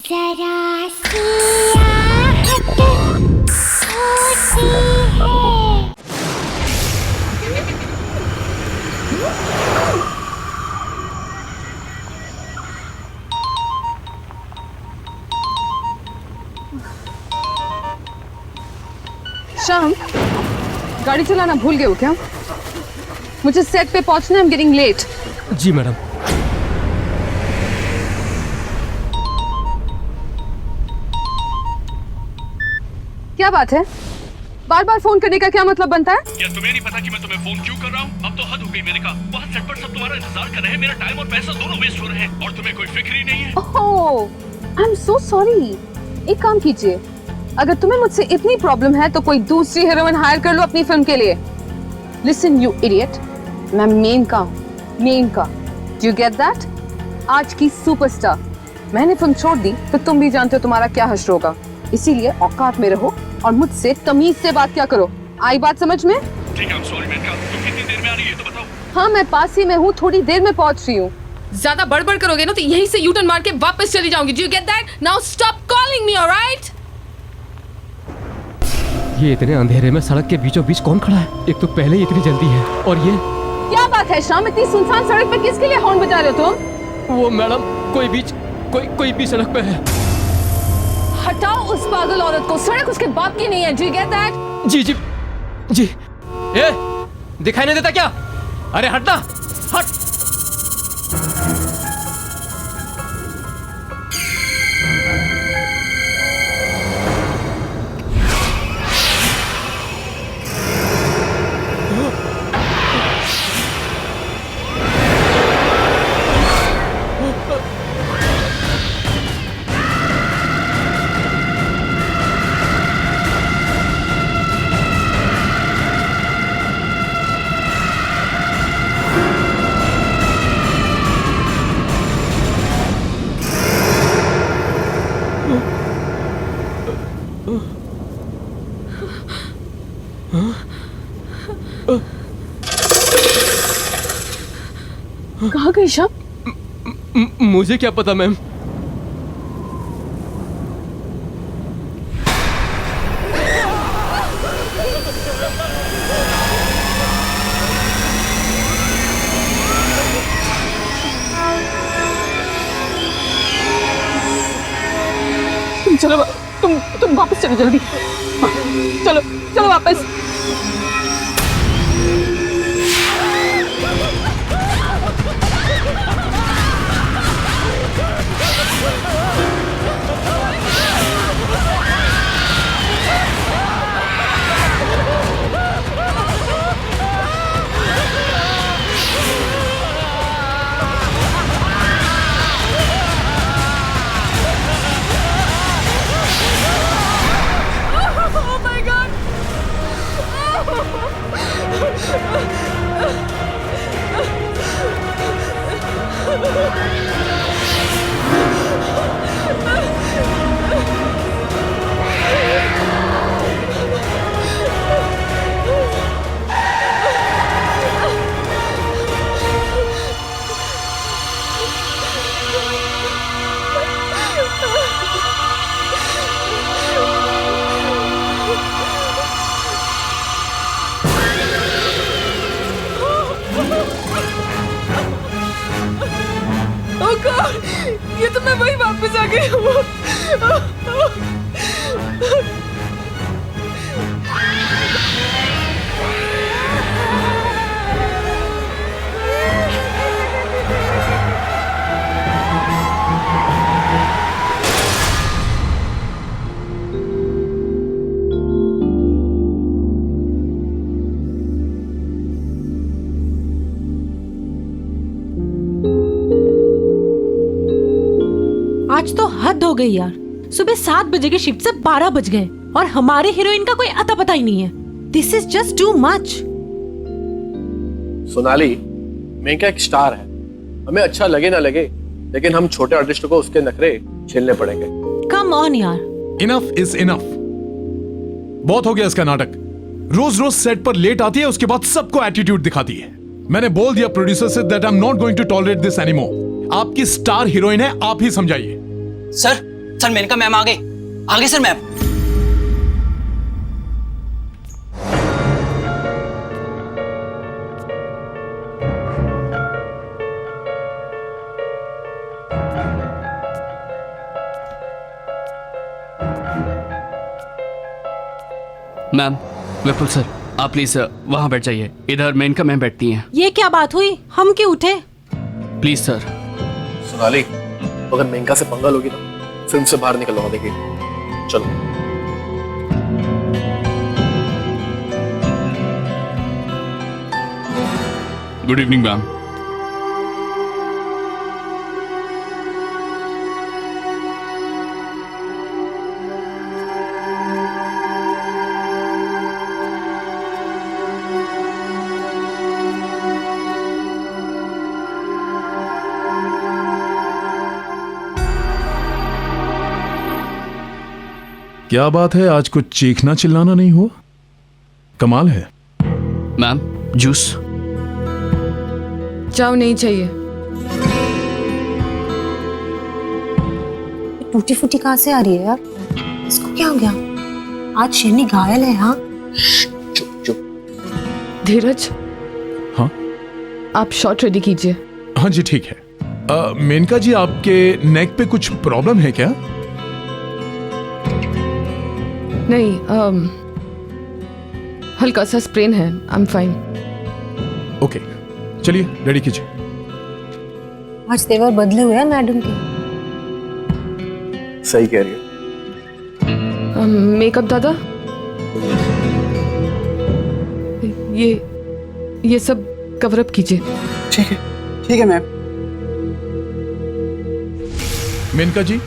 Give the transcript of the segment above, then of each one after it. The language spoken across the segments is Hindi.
जरा सी आहट होती है। शाम, गाड़ी चलाना भूल गए हो क्या? मुझे सेट पे पहुंचना है, I'm getting late। Ji madam. क्या बात है? बार बार फोन करने का क्या मतलब बनता है? क्या तुम्हें नहीं पता कि मैं तुम्हें फोन क्यों कर रहा हूँ? अब तो हद हो गई मेरे का। वहाँ सेट पर सब तुम्हारा इंतजार कर रहे हैं, मेरा टाइम और पैसा दोनों वेस्ट हो रहे हैं और तुम्हें कोई फिक्र ही नहीं है। ओह, आई एम सो सॉरी। एक काम कीजिए, अगर तुम्हें मुझसे इतनी प्रॉब्लम है तो कोई दूसरी हीरोइन हायर कर लो अपनी फिल्म के लिए। लिसन यू इडियट, मैं मेन का हूँ, मेन का। Do you get that? आज की सुपरस्टार। मैंने फिल्म छोड़ दी तो तुम भी जानते हो तुम्हारा क्या हश्र होगा, इसीलिए औकात में रहो और मुझसे तमीज से बात क्या करो। आई बात समझ में? ठीक है, सॉरी मेनका। तुम कितनी देर में आ रही है तो बताओ। हाँ, मैं पास ही में हूँ, थोड़ी देर में पहुँच रही हूँ। ज्यादा बड़बड़ करोगे ना तो यहीं से यू टर्न मार के वापस चली जाऊंगी। Do you get that? Now stop calling me, alright? ये इतने अंधेरे में सड़क के बीचों बीच कौन खड़ा है? एक तो पहले ही इतनी जल्दी है और ये क्या बात है शाम, इतनी सुनसान सड़क पे किसके लिए हॉर्न बजा रहे हो तुम? वो मैडम कोई बीच सड़क पे है। हटाओ उस पागल औरत को, सड़क उसके बाप की नहीं है। Do you get that? जी। ए, दिखाई नहीं देता क्या? अरे हटना, हट। कहाँ गई शाम? मुझे क्या पता मैम। चलो तुम वापस चलो जल्दी। चलो वापस। ये तो मैं वही वापस आ गई हूँ। आज तो हद हो गई यार। सुबह 7 बजे की शिफ्ट से 12 बज गए और हमारे हीरोइन का कोई अता पता ही नहीं है। This is just too much. Sonali, Menaka एक स्टार है, हमें अच्छा लगे ना लगे, लेकिन हम छोटे आर्टिस्ट को उसके नखरे झेलने पड़ेंगे। कम ऑन यार। Enough is enough. बहुत हो गया इसका नाटक। रोज रोज सेट पर लेट आती है, उसके बाद सबको एटीट्यूड दिखाती है। मैंने बोल दिया प्रोड्यूसर से that I am not going to tolerate this anymore. आपकी स्टार हीरोइन है, आप ही समझाइए। सर, सर मेनका मैम आ गई। आगे sir ma'am. Ma'am, Vipul sir, आप प्लीज वहां बैठ जाइए। इधर मेनका मैम बैठती हैं। ये क्या बात हुई, हम क्यों उठे? Please sir. सोनाली, अगर मेनका से पंगा लोगी ना, फिल्म से बाहर निकलवा देगी। चलो। Good evening ma'am. क्या बात है, आज कुछ चीखना चिल्लाना नहीं हुआ? कमाल है। Ma'am, juice. जाओ, नहीं चाहिए। टूटी फूटी कहाँ से आ रही है यार? इसको क्या हो गया? आज शेरनी घायल है। हाँ चुप चुप। धीरज, हाँ आप शॉट रेडी कीजिए। हाँ जी ठीक है। मेनका जी, आपके नेक पे कुछ प्रॉब्लम है क्या? नहीं, हल्का सा स्प्रेन है। I am fine. ओके, चलिए रेडी कीजिए। आज तेवर बदले हुए हैं मैडम के। सही कह रही है। मेकअप दादा, ये सब कवर अप कीजिए। ठीक है मैम। मेनका जी,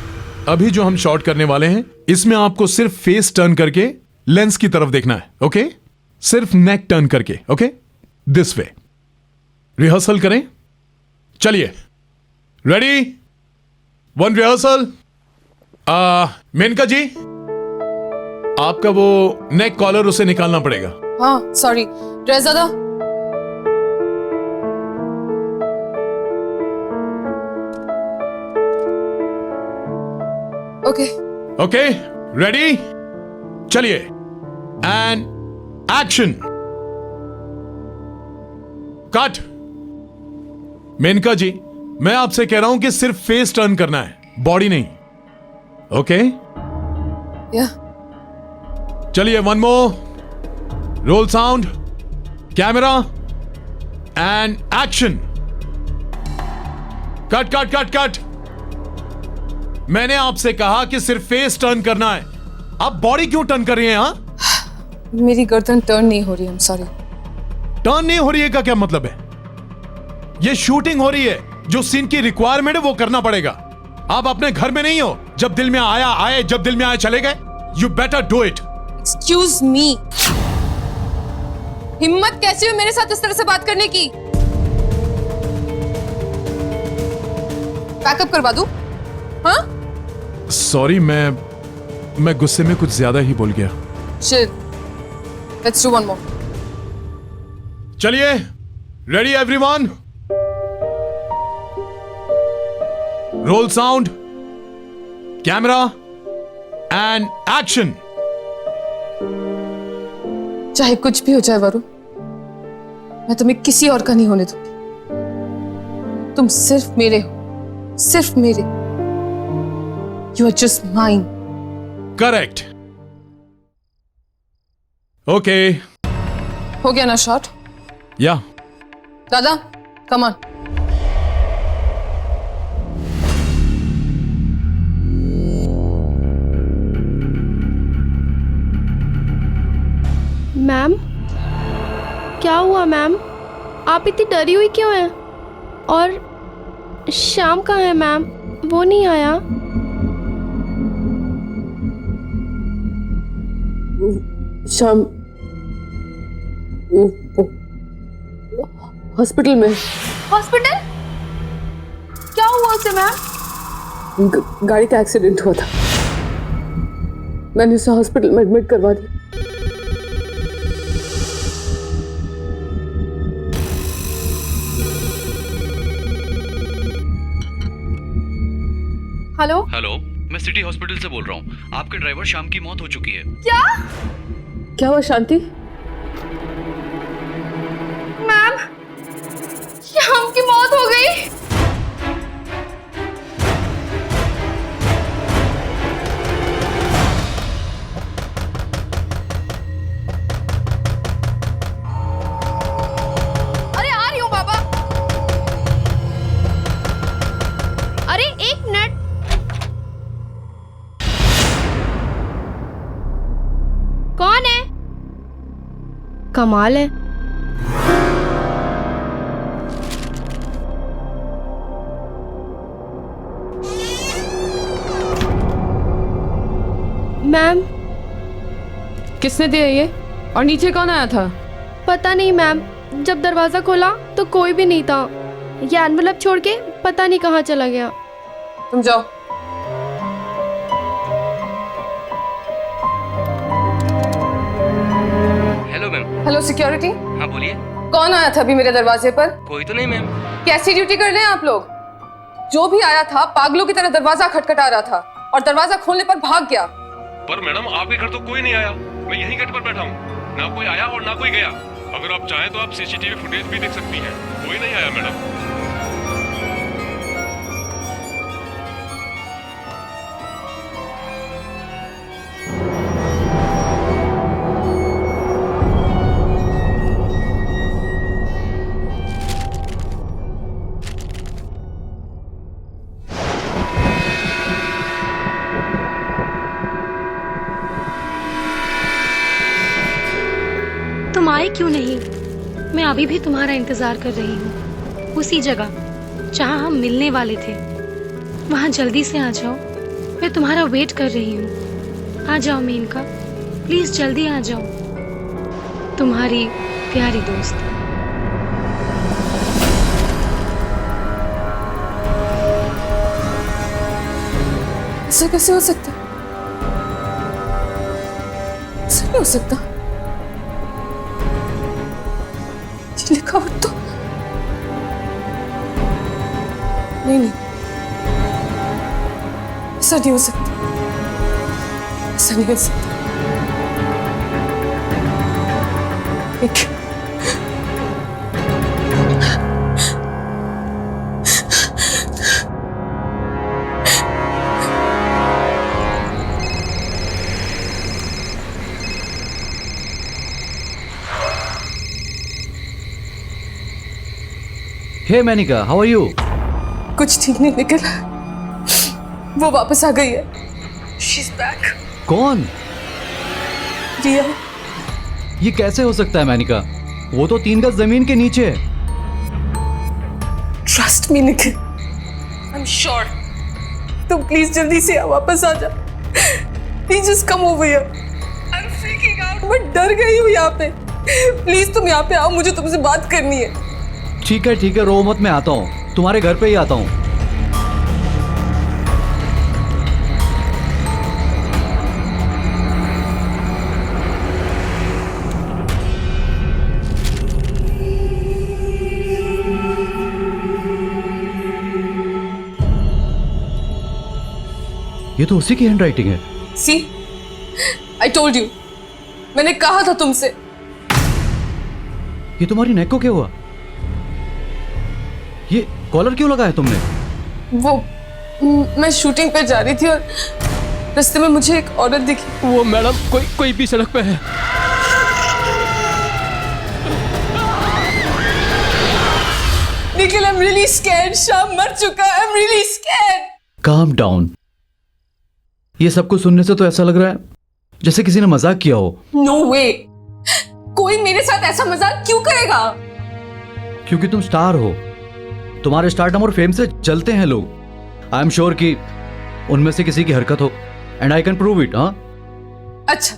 अभी जो हम शॉट करने वाले हैं, इसमें आपको सिर्फ फेस टर्न करके लेंस की तरफ देखना है। ओके? सिर्फ नेक टर्न करके। ओके? This way. रिहर्सल करें। चलिए, रेडी? 1 रिहर्सल। मेनका जी, आपका वो नेक कॉलर उसे निकालना पड़ेगा। हाँ सॉरी, ड्रेस दादा। Okay okay, ready? चलिए, एंड एक्शन। कट। मेनका जी, मैं आपसे कह रहा हूं कि सिर्फ फेस टर्न करना है, बॉडी नहीं। ओके? या। चलिए, 1 more. Roll sound, camera, and action. Cut cut cut cut. मैंने आपसे कहा कि सिर्फ फेस टर्न करना है, आप बॉडी क्यों टर्न कर रही हैं? हाँ, मेरी गर्दन टर्न नहीं हो रही। I'm sorry। टर्न नहीं हो रही है का क्या मतलब है? ये शूटिंग हो रही है, जो सीन की रिक्वायरमेंट है वो करना पड़ेगा। आप अपने घर में नहीं हो, जब दिल में आया आए, जब दिल में आए चले गए। You better do it. Excuse me, हिम्मत कैसी हुई मेरे साथ इस तरह से बात करने की? पैकअप करवा दूं? हाँ? सॉरी, मैं गुस्से में कुछ ज्यादा ही बोल गया। Shit. Let's do one more. चलिए, ready everyone? Role sound, camera, and action. चाहे कुछ भी हो जाए वरुण, मैं तुम्हें किसी और का नहीं होने दूंगी। तुम सिर्फ मेरे हो, सिर्फ मेरे। You are just mine. Correct. Okay. हो गया ना शॉट? या। दादा, come on. मैम, क्या हुआ मैम? आप इतनी डरी हुई क्यों हैं? और श्याम कहाँ है मैम? वो नहीं आया? श्याम हॉस्पिटल में। हॉस्पिटल? क्या हुआ उसे मैम? गाड़ी का एक्सीडेंट हुआ था, मैंने उसे हॉस्पिटल में एडमिट करवा दिया। हेलो हेलो, मैं सिटी हॉस्पिटल से बोल रहा हूँ। आपके ड्राइवर श्याम की मौत हो चुकी है। क्या हुआ शांति? मैम, श्याम की मौत हो गई। अरे आ रही हूँ बाबा। अरे एक मिनट। कौन है? कमाल है। मैम, किसने दिया ये? और नीचे कौन आया था? पता नहीं मैम, जब दरवाजा खोला तो कोई भी नहीं था। ये एनवेलप छोड़ के पता नहीं कहाँ चला गया। तुम जाओ। Hello ma'am. हेलो सिक्योरिटी, हाँ बोलिए। कौन आया था अभी मेरे दरवाजे पर? कोई तो नहीं मैम। कैसी ड्यूटी कर रहे हैं आप लोग? जो भी आया था पागलों की तरह दरवाजा खटखटा रहा था और दरवाजा खोलने पर भाग गया। पर मैडम, आपके घर तो कोई नहीं आया। मैं यहीं गेट पर बैठा हूँ। ना कोई आया और ना कोई गया। अगर आप चाहें तो आप सीसीटीवी फुटेज भी देख सकती हैं। कोई नहीं आया मैडम। तुम आए क्यों नहीं? मैं अभी भी तुम्हारा इंतजार कर रही हूँ, उसी जगह जहाँ हम मिलने वाले थे। वहाँ जल्दी से आ जाओ, मैं तुम्हारा वेट कर रही हूँ। आ जाओ मेनका, प्लीज जल्दी आ जाओ। तुम्हारी प्यारी दोस्त। ऐसा कैसे हो सकता? ऐसा नहीं हो सकता। ये लिखावट तो नहीं, ऐसा नहीं हो सकता। ऐसा नहीं हो सकता। हे मैनिका, हाउ आर यू? कुछ ठीक नहीं निकला। वो वापस आ गई है। She's back. कौन? रिया। ये कैसे हो सकता है मैनिका? वो तो 3 गज जमीन के नीचे है। Trust me Nikhil, I am sure. तुम प्लीज जल्दी से वापस आ जा। Please just come over here. I am freaking out. मैं डर गई हूँ यहाँ पे। प्लीज तुम यहाँ पे आओ, मुझे तुमसे बात करनी है। ठीक है, रो मत, मैं आता हूँ। तुम्हारे घर पे ही आता हूँ। ये तो उसी की हैंडराइटिंग है। सी, आई टोल्ड यू। मैंने कहा था तुमसे। ये तुम्हारी नेक को क्या हुआ? ये कॉलर क्यों लगाया तुमने? वो मैं शूटिंग पे जा रही थी और रास्ते में मुझे एक औरत दिखी। वो मैडम कोई भी सड़क पे है। Nikhil, I am really scared. Shyam मर चुका है। I am really scared. Calm down. ये सब कुछ सुनने से तो ऐसा लग रहा है जैसे किसी ने मजाक किया हो। नो वे, कोई मेरे साथ ऐसा मजाक क्यों करेगा? क्योंकि तुम स्टार हो। तुम्हारे स्टारडम और फेम से चलते हैं लोग। आई एम श्योर कि उनमें से किसी की हरकत हो, and I can prove it. हाँ, अच्छा,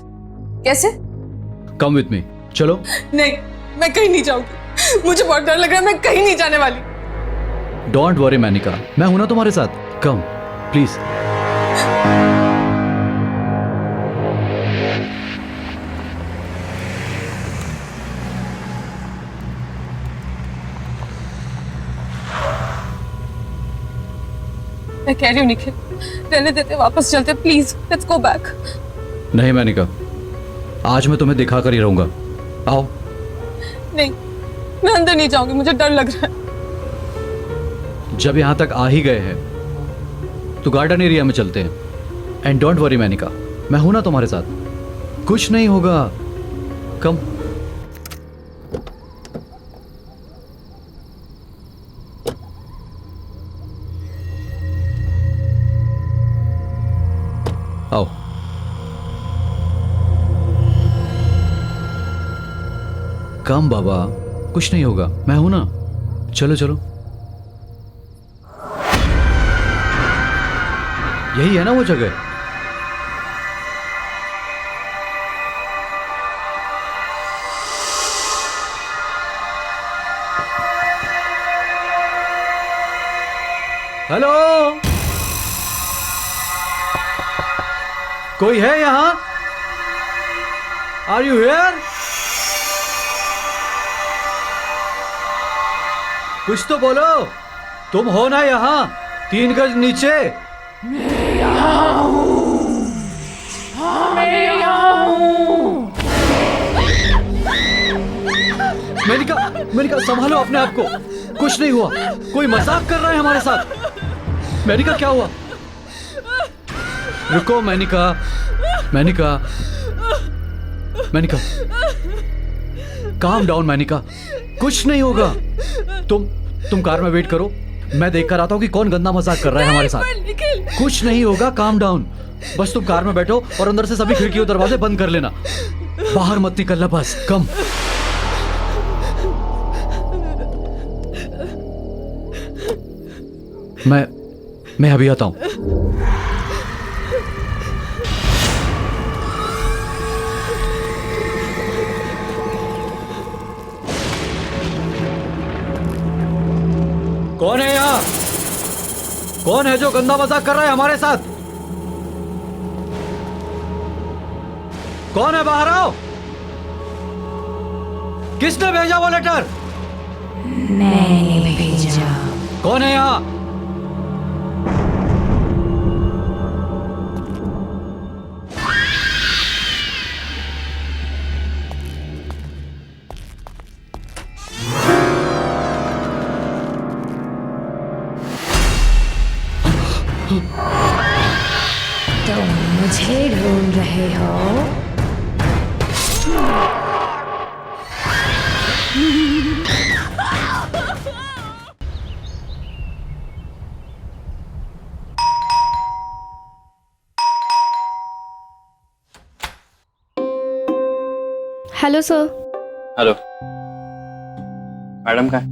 कैसे? कम विथ मी, चलो। नहीं, मैं कहीं नहीं जाऊंगी। मुझे बहुत डर लग रहा है। मैं कहीं नहीं जाने वाली। डोंट वरी मैनिका, मैं हूं ना तुम्हारे साथ। Come please. मैं कह रही हूँ निखिल, रहने देते, वापस चलते, प्लीज लेट्स गो बैक। नहीं मैनिका, आज मैं तुम्हें दिखा कर ही रहूंगा। आओ। नहीं, मैं अंदर नहीं जाऊंगी, मुझे डर लग रहा है। जब यहां तक आ ही गए हैं तो गार्डन एरिया में चलते हैं। एंड डोंट वरी मैनिका, मैं हूं ना तुम्हारे साथ, कुछ नहीं होगा। कम। आओ। कम बाबा, कुछ नहीं होगा, मैं हूं ना। चलो चलो। यही है ना वो जगह? हेलो, कोई है यहां? Are you here? कुछ तो बोलो, तुम हो ना यहां 3 गज नीचे? मेनिका, मेनिका संभालो अपने आप को, कुछ नहीं हुआ। कोई मजाक कर रहा है हमारे साथ। मेनिका क्या हुआ? रुको मेनिका, मेनिका, मेनिका, काम डाउन मेनिका, कुछ नहीं होगा। तुम कार में वेट करो, मैं देख कर आता हूँ कि कौन गंदा मजाक कर रहा है हमारे साथ। कुछ नहीं होगा, काम डाउन। बस तुम कार में बैठो और अंदर से सभी खिड़की और दरवाजे बंद कर लेना, बाहर मत निकलना बस। कम। मैं अभी आता हूं। कौन है यहां? कौन है जो गंदा मजाक कर रहा है हमारे साथ? कौन है? बाहर आओ। किसने भेजा वो लेटर? मैंने भेजा। कौन है यहां? तुम मुझे ढूंढ रहे हो? Hello sir. हेलो मैडम, कहाँ है?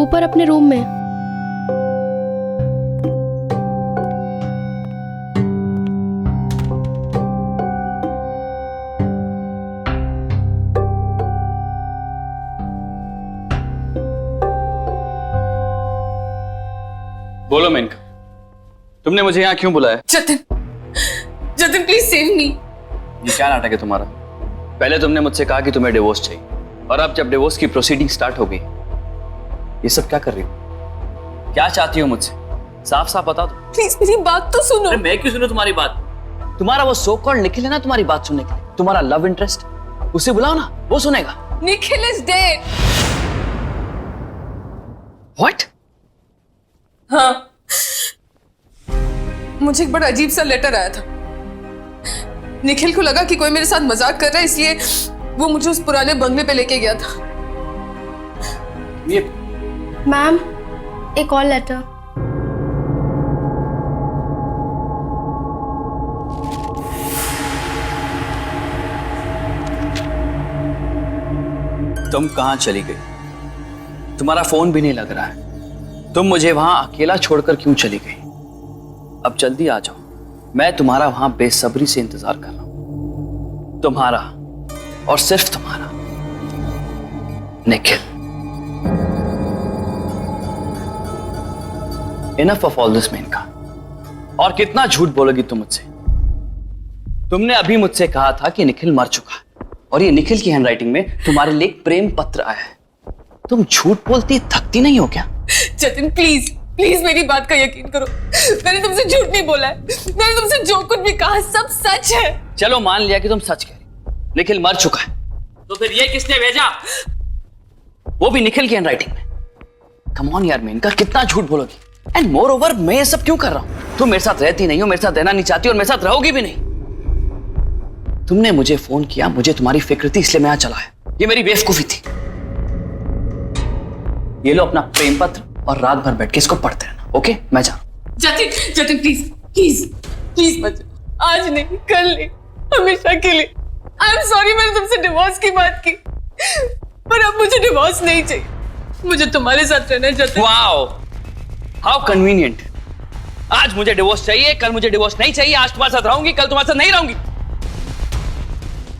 ऊपर अपने रूम में। बोलो मेनका, तुमने मुझे यहाँ क्यों बुलाया? जतिन, जतिन प्लीज सेव मी। ये क्या नाटक है तुम्हारा? पहले तुमने मुझसे कहा कि तुम्हें डिवोर्स चाहिए, और अब जब डिवोर्स की प्रोसीडिंग स्टार्ट हो गई, ये सब क्या कर रही हो? क्या चाहती हो मुझसे? साफ साफ बता दो। प्लीज मेरी बात तो सुनो। अरे मैं क्यों सुनूं तुम्हारी बात? तुम्हारा वो सो कॉल्ड निखिल है ना तुम्हारी बात सुनने के लिए, तुम्हारा लव इंटरेस्ट, उसे बुलाओ ना, वो सुनेगा। Nikhil is dead. व्हाट? हाँ, मुझे एक बड़ा अजीब सा लेटर आया था। निखिल को लगा कि कोई मेरे साथ मजाक कर रहा है, इसलिए वो मुझे उस पुराने बंगले पे लेके गया था। ये मैम, एक और लेटर। तुम कहां चली गई? तुम्हारा फोन भी नहीं लग रहा है। तुम मुझे वहां अकेला छोड़कर क्यों चली गई? अब जल्दी आ जाओ, मैं तुम्हारा वहां बेसब्री से इंतजार कर रहा हूं। तुम्हारा और सिर्फ तुम्हारा Nikhil. Enough of all this Menaka. और कितना झूठ बोलोगी तुम मुझसे? तुमने अभी मुझसे कहा था कि निखिल मर चुका है, और ये निखिल की हैंडराइटिंग में तुम्हारे लिए एक प्रेम पत्र आया है। तुम झूठ बोलती थकती नहीं हो क्या? जतिन प्लीज, प्लीज मेरी बात का यकीन करो, मैंने तुमसे झूठ नहीं बोला है, मैंने तुमसे जो कुछ भी कहा सब सच है। चलो मान लिया कि तुम सच कह रही, निखिल मर चुका है, तो फिर ये किसने भेजा? वो भी निखिल की हैंडराइटिंग में। कम ऑन यार मेनका, कितना झूठ बोलोगी? एंड मोर ओवर मैं ये सब क्यों कर रहा हूं? तुम मेरे साथ रहती नहीं हो, मेरे साथ रहना नहीं चाहती और मेरे साथ रहोगी भी नहीं। तुमने मुझे फोन किया, मुझे तुम्हारी फिक्र थी, इसलिए मैं यहां चला आया। ये मेरी बेवकूफी थी। ये लो अपना प्रेम पत्र और रात भर बैठ के इसको पढ़ते रहना, ओके? मैं जा रहा हूं। Jatin, Jatin please please please मत जाओ। आज नहीं, कल नहीं, हमेशा के लिए। आई एम सॉरी मैंने तुमसे डिवोर्स की बात की, पर अब मुझे डिवोर्स नहीं चाहिए, मुझे तुम्हारे साथ रहना जतिन। Wow, how convenient. आज मुझे डिवोर्स चाहिए, कल मुझे डिवोर्स नहीं चाहिए। आज तुम्हारे साथ रहूंगी, कल तुम्हारे साथ नहीं रहूंगी।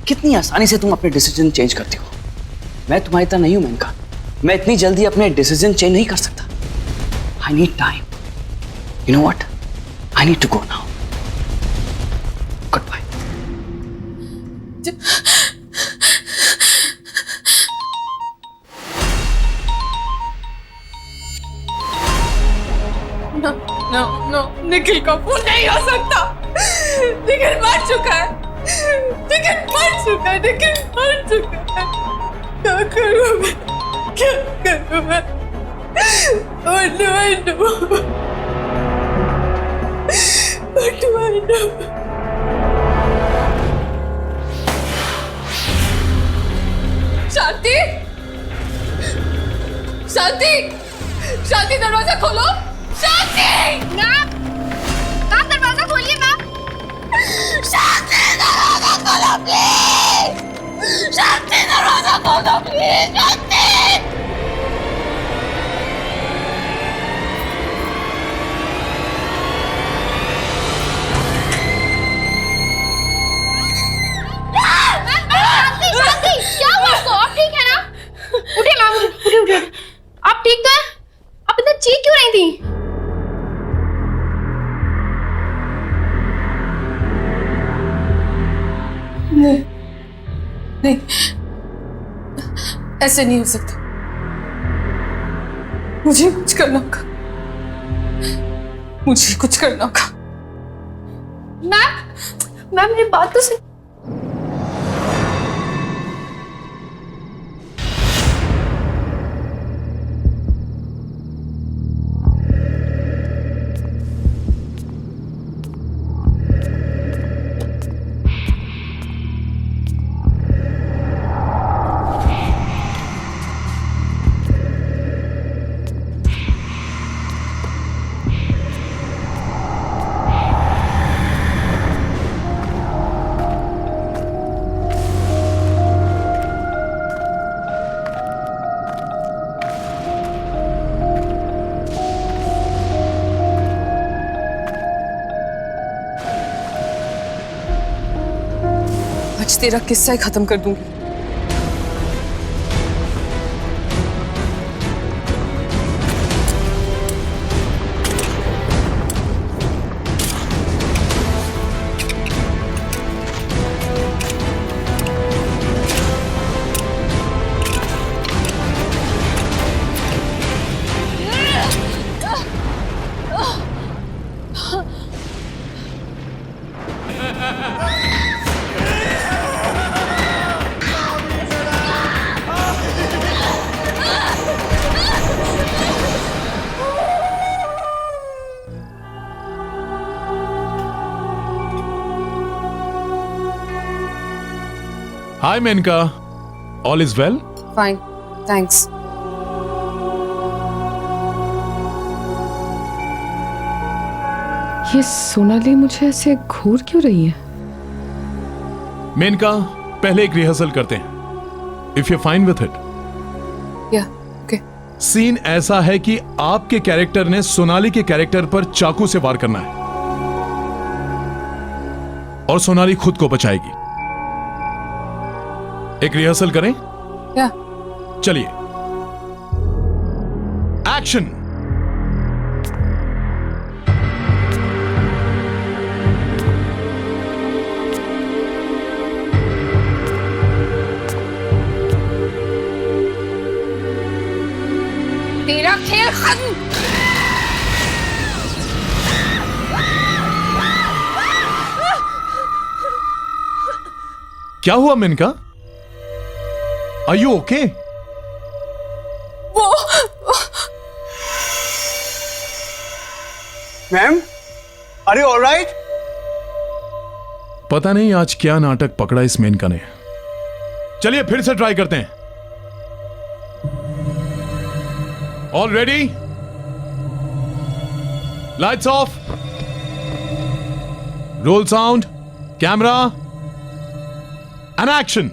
कितनी आसानी से तुम अपने डिसीजन चेंज करती हो। मैं तुम्हारी तरह नहीं हूं मेनका, मैं इतनी जल्दी अपने डिसीजन चेंज नहीं कर सकता। I need time. You know what, I need to go now. Good bye. No no, Nikhil का फोन नहीं हो सकता। निखिल मर चुका है, निखिल मर चुका है, निखिल मर चुका है। क्या करूं मैं, क्या करूं मैं? What do I do? What do I do? शांति, शांति, शांति दरवाजा खोलो। शांति! मैम! मैम दरवाजा खोलिए मैम! शांति दरवाजा खोलो प्लीज! शांति दरवाजा खोलो प्लीज! शांति! शांति, क्या हुआ आपको? आप ठीक है ना? उठिए मैम, उठिए। आप ठीक तो हैं? आप इतना चीख क्यों रही थी? नहीं, ऐसे नहीं हो सकता। मुझे कुछ करना होगा, मुझे कुछ करना होगा। मैम मेरी बात तो सुन। आज तेरा किस्सा ही खत्म कर दूंगी। Hi Menka, all is well? Fine, thanks. ये सोनाली मुझे ऐसे घूर क्यों रही है? मेनका, पहले एक रिहर्सल करते हैं। If you're fine with it. Yeah, okay. Scene ऐसा है कि आपके कैरेक्टर ने सोनाली के कैरेक्टर पर चाकू से वार करना है और सोनाली खुद को बचाएगी। एक रिहर्सल करें? क्या? चलिए, एक्शन। तेरा खेल खत्म। क्या हुआ Menaka? Are you okay? Ma'am, are you alright? पता नहीं आज क्या नाटक पकड़ा इस मेनका ने। चलिए फिर से ट्राई करते हैं। All ready? Lights off, role sound, camera and action.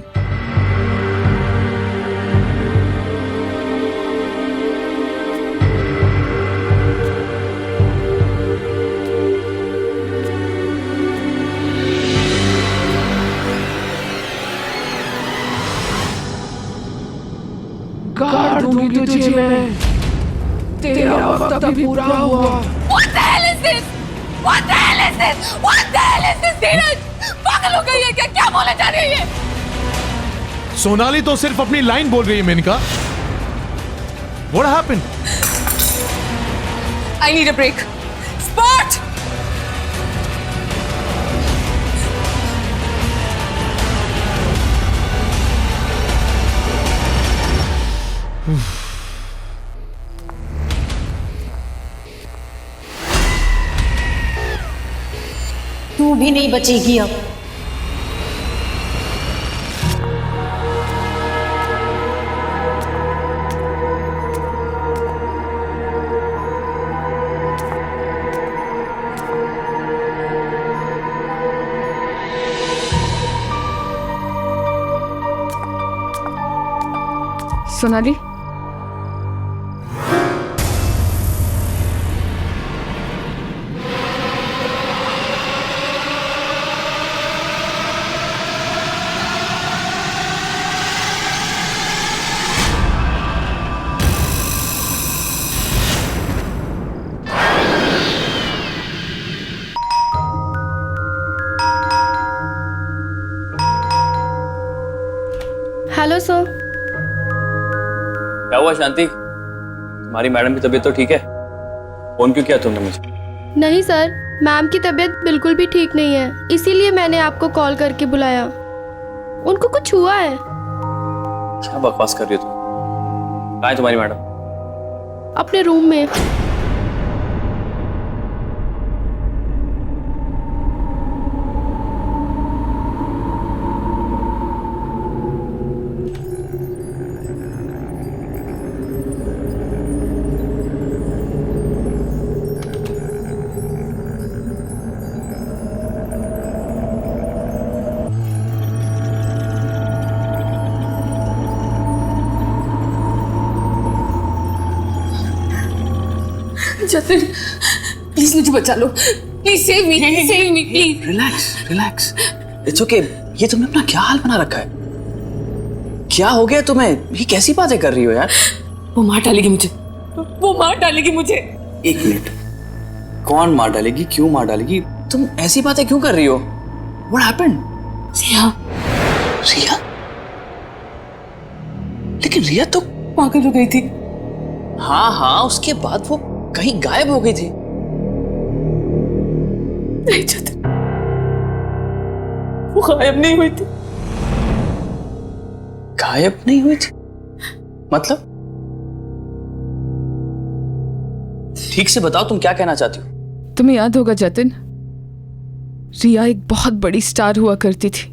गाड़ दूंगी तुझे मैं, तेरा वक्त अभी पूरा हुआ। What the hell is this? What the hell is this? What the hell is this, धीरज? पागल हो गई है क्या? क्या बोले जा रही है? सोनाली तो सिर्फ अपनी लाइन बोल रही है Maneka. What happened? I need a break. Spot! तू भी नहीं बचेगी अब। Sonali, hello sir. क्या हुआ शांति? तुम्हारी मैडम की तबीयत तो ठीक है? फोन क्यों किया तुमने मुझे? नहीं सर, मैम की तबीयत बिल्कुल भी ठीक नहीं है, इसीलिए मैंने आपको कॉल करके बुलाया। उनको कुछ हुआ है। क्या बकवास कर रही हो तुम? कहाँ है तुम्हारी मैडम? अपने रूम में। जतिन, प्लीज मुझे बचा लो। Please save me, please. Relax, relax. It's okay. ये तुमने अपना क्या हाल बना रखा है? क्या हो गया तुम्हें? ये कैसी बातें कर रही हो यार? वो मार डालेगी मुझे, वो मार डालेगी मुझे। एक मिनट, कौन मार डालेगी? क्यों मार डालेगी? तुम ऐसी बातें क्यों कर रही हो? What happened? रिया। रिया? लेकिन रिया तो पागल हो गई थी। हाँ हाँ, उसके बाद वो कहीं गायब हो गई थी। नहीं जतिन, वो गायब नहीं हुई थी। गायब नहीं हुई थी? मतलब? ठीक से बताओ, तुम क्या कहना चाहती हो? तुम्हें याद होगा जतिन, रिया एक बहुत बड़ी स्टार हुआ करती थी।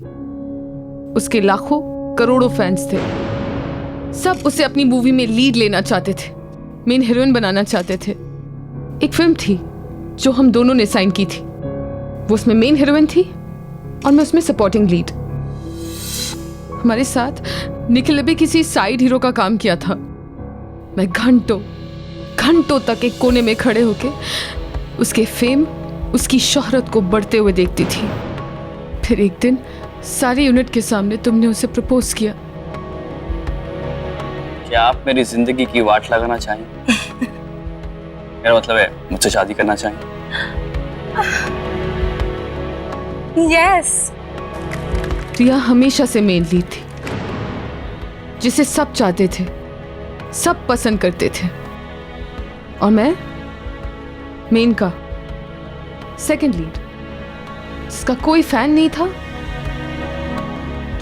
उसके लाखों करोड़ों फैंस थे। सब उसे अपनी मूवी में लीड लेना चाहते थे, मेन हीरोइन बनाना चाहते थे। एक फिल्म थी जो हम दोनों ने साइन की थी। वो उसमें मेन हीरोइन थी और मैं उसमें सपोर्टिंग लीड। हमारे साथ निखिल ने भी किसी साइड हीरो का काम किया था। मैं घंटों तक एक कोने में खड़े होके उसके फेम, उसकी शोहरत को बढ़ते हुए देखती थी। फिर एक दिन सारी यूनिट के सामने तुमने उसे प्रपोज किया। क्या आप मेरी जिंदगी की वाट लगाना चाहेंगे? मेरा मतलब है मुझसे शादी करना चाहेंगे? यस। रिया हमेशा से मेन लीड थी, जिसे सब चाहते थे, सब पसंद करते थे। और मैं मेन का सेकंड लीड, जिसका कोई फैन नहीं था,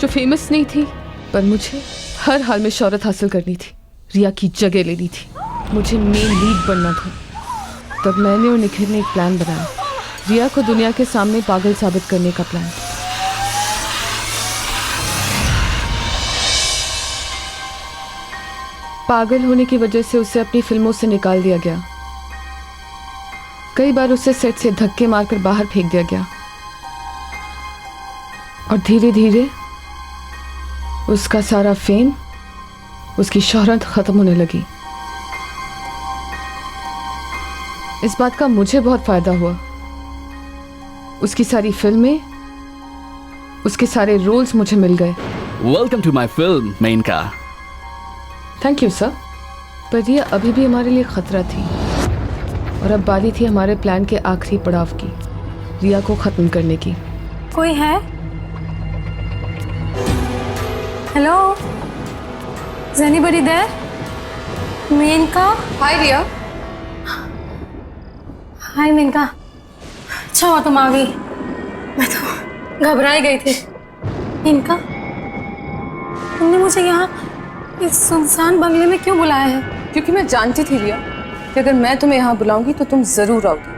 जो फेमस नहीं थी, पर मुझे हर हाल में शोहरत हासिल करनी थी, रिया की जगह लेनी थी, मुझे मेन लीड बनना था। तब मैंने और निखिल ने एक प्लान बनाया, रिया को दुनिया के सामने पागल साबित करने का प्लान। पागल होने की वजह से उसे अपनी फिल्मों से निकाल दिया गया। कई बार उसे सेट से धक्के मारकर बाहर फेंक दिया गया और धीरे धीरे उसका सारा फेम, उसकी शोहरत खत्म होने लगी। इस बात का मुझे बहुत फायदा हुआ। उसकी सारी फिल्में, उसके सारे रोल्स मुझे मिल गए। Welcome to my film Menaka. Thank you sir. पर यह अभी भी हमारे लिए खतरा थी और अब बारी थी हमारे प्लान के आखिरी पड़ाव की, रिया को खत्म करने की। कोई है? Hello, is anybody there? Menka? Hi Riya. Hi Menka, अच्छा हुआ तुम आ गई, मैं तो घबराई गई थी। मेनका, तुमने मुझे यहाँ इस सुनसान बंगले में क्यों बुलाया है? क्योंकि मैं जानती थी रिया कि अगर मैं तुम्हें यहाँ बुलाऊंगी तो तुम जरूर आओगी।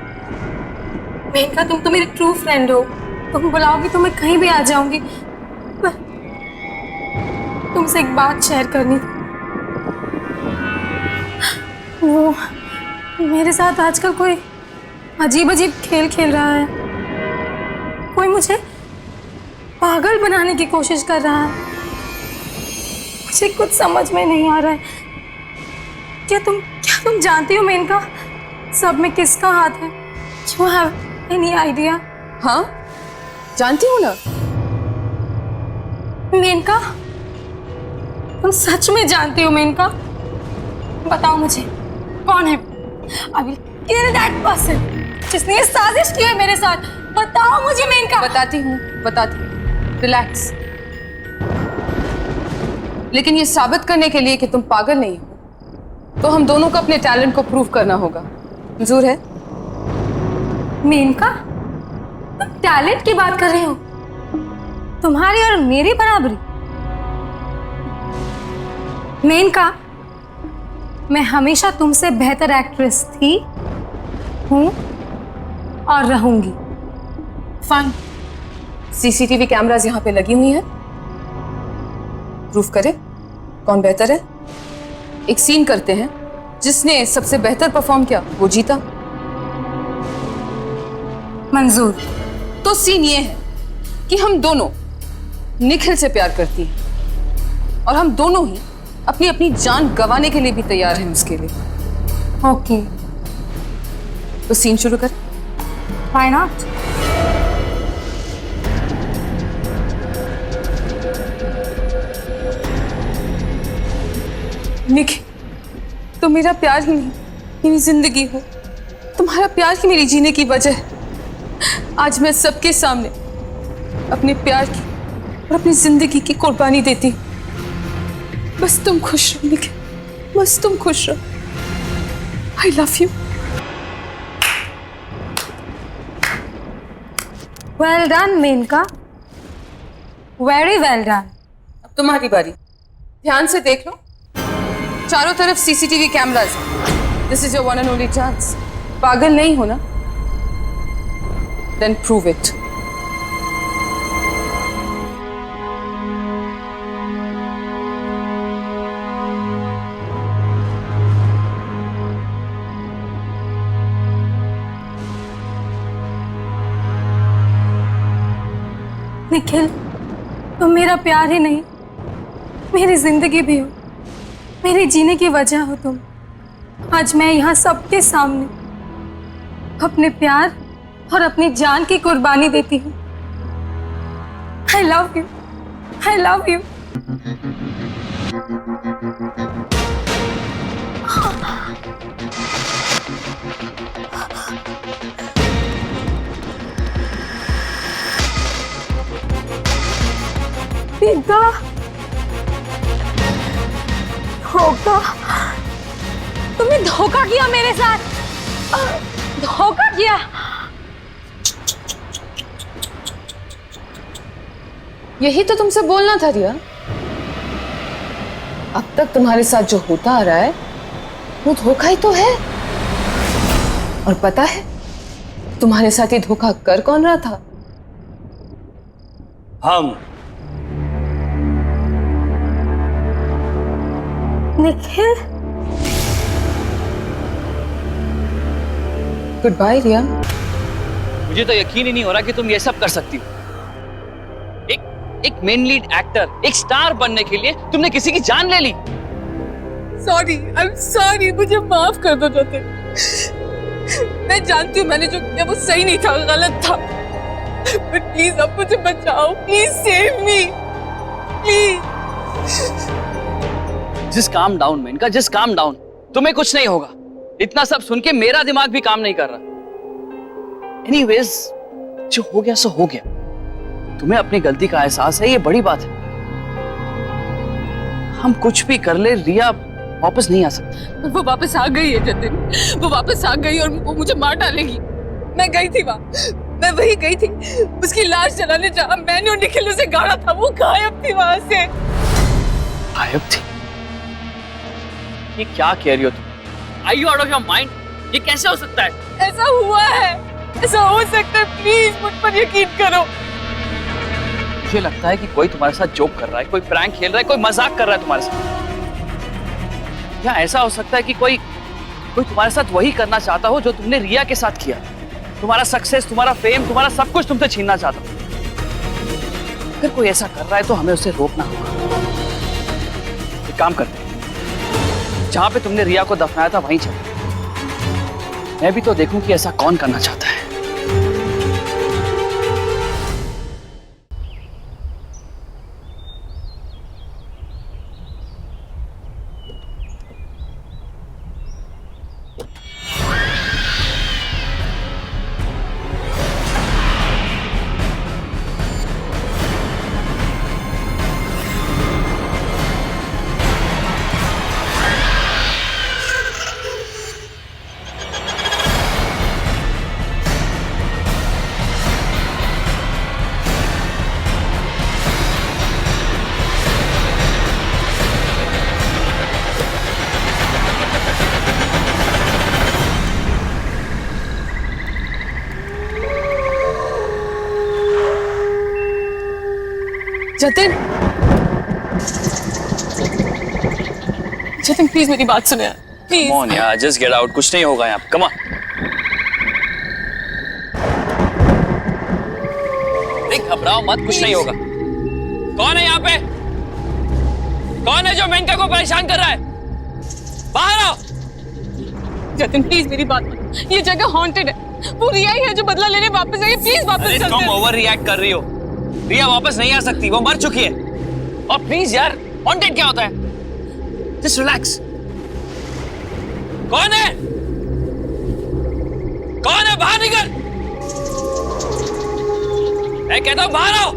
मेनका, तुम तो मेरी ट्रू फ्रेंड हो, तुम बुलाओगी तो मैं कहीं भी आ जाऊंगी। पर तुमसे एक बात शेयर करनी थी। वो मेरे साथ आजकल कोई अजीब अजीब खेल खेल रहा है, कोई मुझे पागल बनाने की कोशिश कर रहा है। मुझे कुछ समझ में नहीं आ रहा है। क्या तुम जानती हो मेनका, सब में किसका हाथ है? You have any idea? हाँ, जानती हूँ ना। मेनका, तुम सच में जानती हो मेनका? बताओ मुझे, कौन है? I will kill that person जिसने ये साजिश की है मेरे साथ। बताओ मुझे मेनका। बताती हूँ। रिलैक्स। लेकिन ये साबित करने के लिए कि तुम पागल नहीं हो, तो हम दोनों को अपने टैलेंट को प्रूव करना होगा। मंजूर है? मेनका, तुम टैलेंट की बात कर रहे हो? तुम्हारी और मेरी बराबरी? मेनका, मैं हमेशा तुमसे बेहतर एक्ट्रेस थी, हूं और रहूंगी। फाइन, सीसीटीवी कैमरास यहाँ पे लगी हुई हैं। प्रूफ करें कौन बेहतर है। एक सीन करते हैं, जिसने सबसे बेहतर परफॉर्म किया वो जीता। मंजूर। तो सीन ये है कि हम दोनों निखिल से प्यार करती हैं और हम दोनों ही अपनी अपनी जान गंवाने के लिए भी तैयार हैं उसके लिए। ओके, तो सीन शुरू कर। Why not? निखिल, तुम मेरा प्यार ही नहीं, मेरी जिंदगी हो। तुम्हारा प्यार ही मेरी जीने की वजह है। आज मैं सबके सामने अपने प्यार की और अपनी जिंदगी की कुर्बानी देती हूँ। बस तुम खुश रहो निखिल, बस तुम खुश रहो। I love you. Well done Menaka, very well done. अब तुम्हारी बारी। ध्यान से देख लो, चारों तरफ CCTV cameras. This is your one and only chance. पागल नहीं हो ना? Then prove it. निखिल, तुम मेरा प्यार ही नहीं, मेरी जिंदगी भी हो, मेरे जीने की वजह हो तुम। आज मैं यहाँ सबके सामने अपने प्यार और अपनी जान की कुर्बानी देती हूँ। आई love you, I love you. पिता, धोखा, तुमने धोखा किया मेरे साथ, धोखा किया। यही तो तुमसे बोलना था रिया। अब तक तुम्हारे साथ जो होता आ रहा है वो धोखा ही तो है। और पता है तुम्हारे साथ ये धोखा कर कौन रहा था? हम। निखिल। गुड बाय रिया। मुझे तो यकीन ही नहीं हो रहा कि तुम ये सब कर सकती हो। एक मेन लीड एक्टर, एक स्टार बनने के लिए तुमने किसी की जान ले ली। सॉरी, आई एम सॉरी, मुझे माफ कर दो जतिन। मैं जानती हूँ मैंने जो किया वो सही नहीं था, गलत था। बट प्लीज अब मुझे बचाओ, please save me, please. Just calm down Menaka, just calm down. तुम्हें कुछ नहीं होगा। इतना सब सुन के मेरा दिमाग भी काम नहीं कर रहा। एनीवेज, जो हो गया सो हो गया। तुम्हें अपनी गलती का एहसास है, ये बड़ी बात है। हम कुछ भी कर ले, रिया वापस नहीं आ सकती। वो वापस आ गई है जतिन, वो वापस आ गई और वो मुझे मार डालेगी। मैं गई थी वहां, मैं वही गई थी उसकी लाश जलाने, जहां मैंने और निखिल उसे गाड़ा था। वो गायब थी वहां से। गायब थी? ये क्या कह रही हो तुम? Are you out of your mind? ये कैसे हो सकता है? ऐसा हुआ है, ऐसा हो सकता है। प्लीज मुझ पर यकीन करो। मुझे लगता है कि कोई तुम्हारे साथ जोक कर रहा है, कोई प्रैंक खेल रहा है, कोई मजाक कर रहा है तुम्हारे साथ। या ऐसा हो सकता है कि कोई तुम्हारे साथ वही करना चाहता हो जो तुमने रिया के साथ किया। तुम्हारा सक्सेस, तुम्हारा फेम, तुम्हारा सब कुछ तुमसे छीनना चाहता हो। अगर कोई ऐसा कर रहा है तो हमें उसे रोकना होगा। एक काम करते हैं, जहां पे तुमने रिया को दफनाया था वहीं चलो। मैं भी तो देखूं कि ऐसा कौन करना चाहता है। जतिन, जतिन प्लीज मेरी बात सुनो यार, प्लीज। Come on यार, just get out, कुछ नहीं होगा यहाँ। Come on। देख, घबराओ मत, कुछ नहीं होगा। कौन है यहाँ पे? कौन है जो मेनका को परेशान कर रहा है? बाहर आओ। जतिन प्लीज मेरी बात सुनो, ये जगह हॉन्टेड है। वो रिया ही है जो बदला लेने वापस आई है। प्लीज वापस चलते हैं। तुम ओवर रिएक्ट कर रही हो। रिया वापस नहीं आ सकती, वो मर चुकी है। और प्लीज यार, हॉन्टेड क्या होता है? Just relax. कौन है? कौन है? बाहर निकल। मैं कहता हूं बाहर आओ।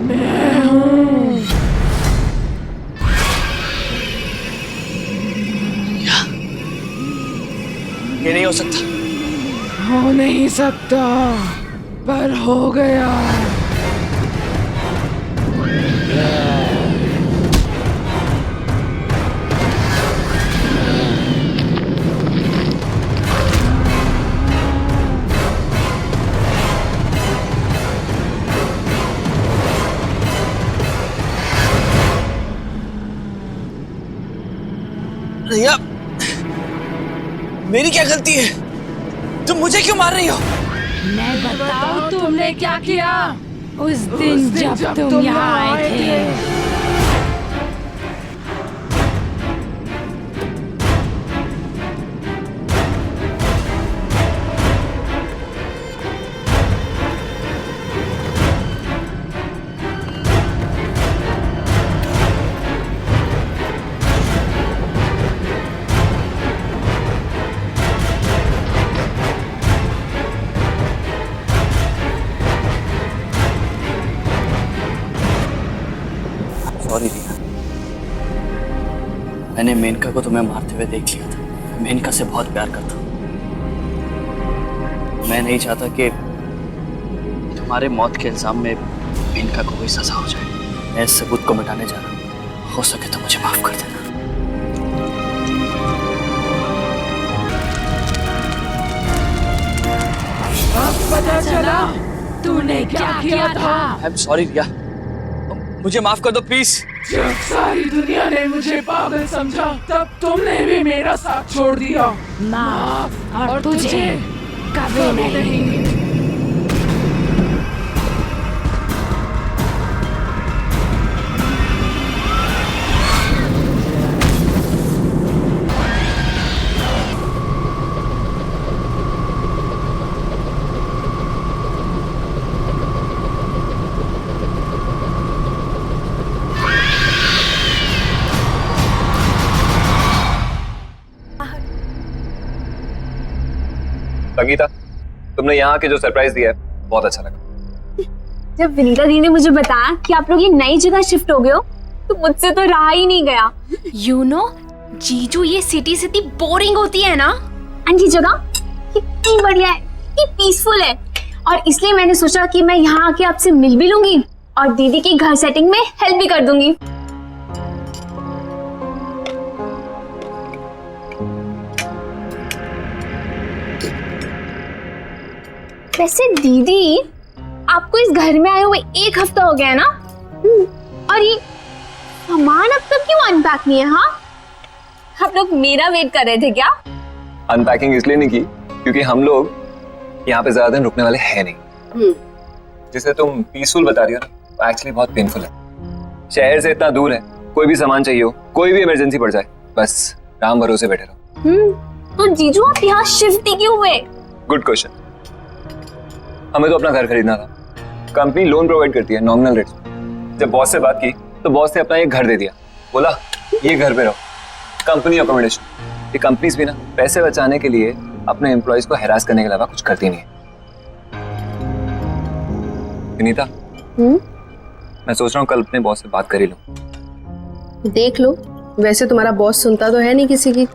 मैं हूं। ये नहीं हो सकता। हो नहीं सकता, पर हो गया। रिया, मेरी क्या गलती है? तुम मुझे क्यों मार रही हो? मैं बताऊं तुमने क्या किया उस दिन जब तुम यहाँ आए थे। सॉरी रिया, मैंने मेनका को तुम्हें मारते हुए देख लिया था। मेनका से बहुत प्यार करता हूं। मैं नहीं चाहता कि तुम्हारे मौत के इल्जाम में इनका कोई सजा हो जाए। मैं इस सबूत को मिटाने जा रहा हूँ। हो सके तो मुझे माफ कर देना। अब पता चला तूने क्या किया था। आई एम सॉरी रिया, मुझे माफ कर दो प्लीज। जब सारी दुनिया ने मुझे पागल समझा तब तुमने भी मेरा साथ छोड़ दिया। माफ और तुझे कभी नहीं। संगीता, तुमने यहाँ के जो सरप्राइज दिया है बहुत अच्छा लगा। जब विनीता दी ने मुझे बताया कि आप लोग ये नई जगह शिफ्ट हो गए हो तो मुझसे तो रहा ही नहीं गया। यू नो जीजू, ये सिटी इतनी बोरिंग होती है ना, एंड ये जगह कितनी बढ़िया है, कितनी पीसफुल है, और इसलिए मैंने सोचा कि मैं यहाँ आके आपसे मिल भी लूंगी और दीदी की घर सेटिंग में हेल्प भी कर दूंगी। वैसे दीदी, आपको इस घर में आए हुए 1 हफ्ता हो गया है ना? और ये सामान अब तक क्यों अनपैक नहीं है? हाँ, आप लोग मेरा वेट कर रहे थे क्या? अनपैकिंग इसलिए नहीं की क्योंकि हम लोग यहाँ पे ज्यादा दिन रुकने वाले हैं नहीं। जिसे तुम पीसफुल बता रही हो ना, वो एक्चुअली बहुत पेनफुल है। शहर से इतना दूर है, कोई भी सामान चाहिए हो, कोई भी इमरजेंसी पड़ जाए, बस राम भरोसे बैठे रहो। तो जीजू आप यहाँ शिफ्ट ही क्यों हुए? Good question. हमें तो अपना घर खरीदना था। कंपनी लोन प्रोवाइड करती है नॉमिनल रेट्स पे। जब बॉस से बात की तो बॉस ने अपना एक घर दे दिया। बोला ये घर पे रहो, कंपनी अकोमोडेशन। ये कंपनीज भी ना पैसे बचाने के लिए अपने एम्प्लॉयज को हैरास करने के अलावा कुछ करती नहीं है। विनीता, मैं सोच रहा हूँ कल अपने बॉस से बात कर ही लूं। देख लो, वैसे तुम्हारा बॉस सुनता तो है नहीं किसी की।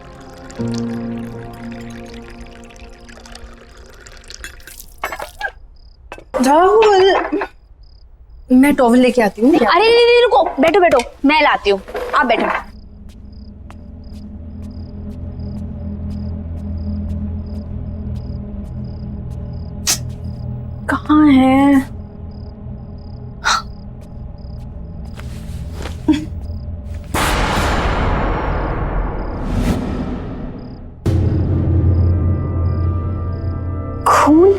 राहुल, मैं टॉवल लेके आती हूँ। अरे नहीं, रुको, बैठो बैठो, मैं लाती हूँ, आप बैठो। कहाँ है? खून?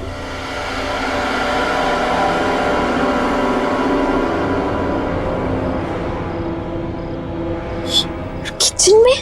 किचन में?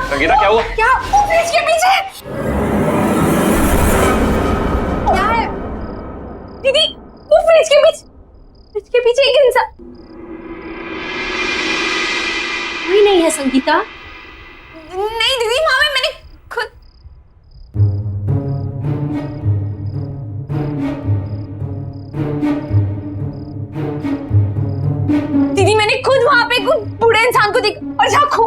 संगीता, क्या हुआ? क्या? वो फ्रिज के पीछे क्या है? दीदी, वो फ्रिज के पीछे एक इंसान। कोई नहीं है संगीता। नहीं दीदी, वहां में मैंने खुद वहां पे एक बूढ़े इंसान को देख और झांको।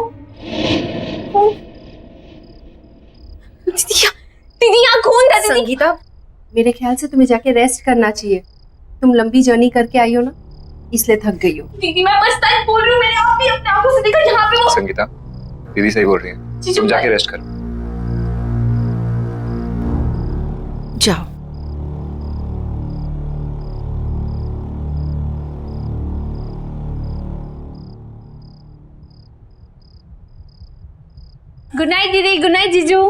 दीदी यहाँ खून था। दीदी संगीता, मेरे ख्याल से तुम्हें जाके रेस्ट करना चाहिए। तुम लंबी जर्नी करके आई हो ना, इसलिए थक गई हो। दीदी मैं बस सच बोल रही हूँ, मैंने आप भी अपने आंखों से देखा यहाँ पे वो। संगीता, दीदी सही बोल रही है, तुम जाके रेस्ट करो। जाओ। गुड नाइट दीदी, गुड नाइट जीजू।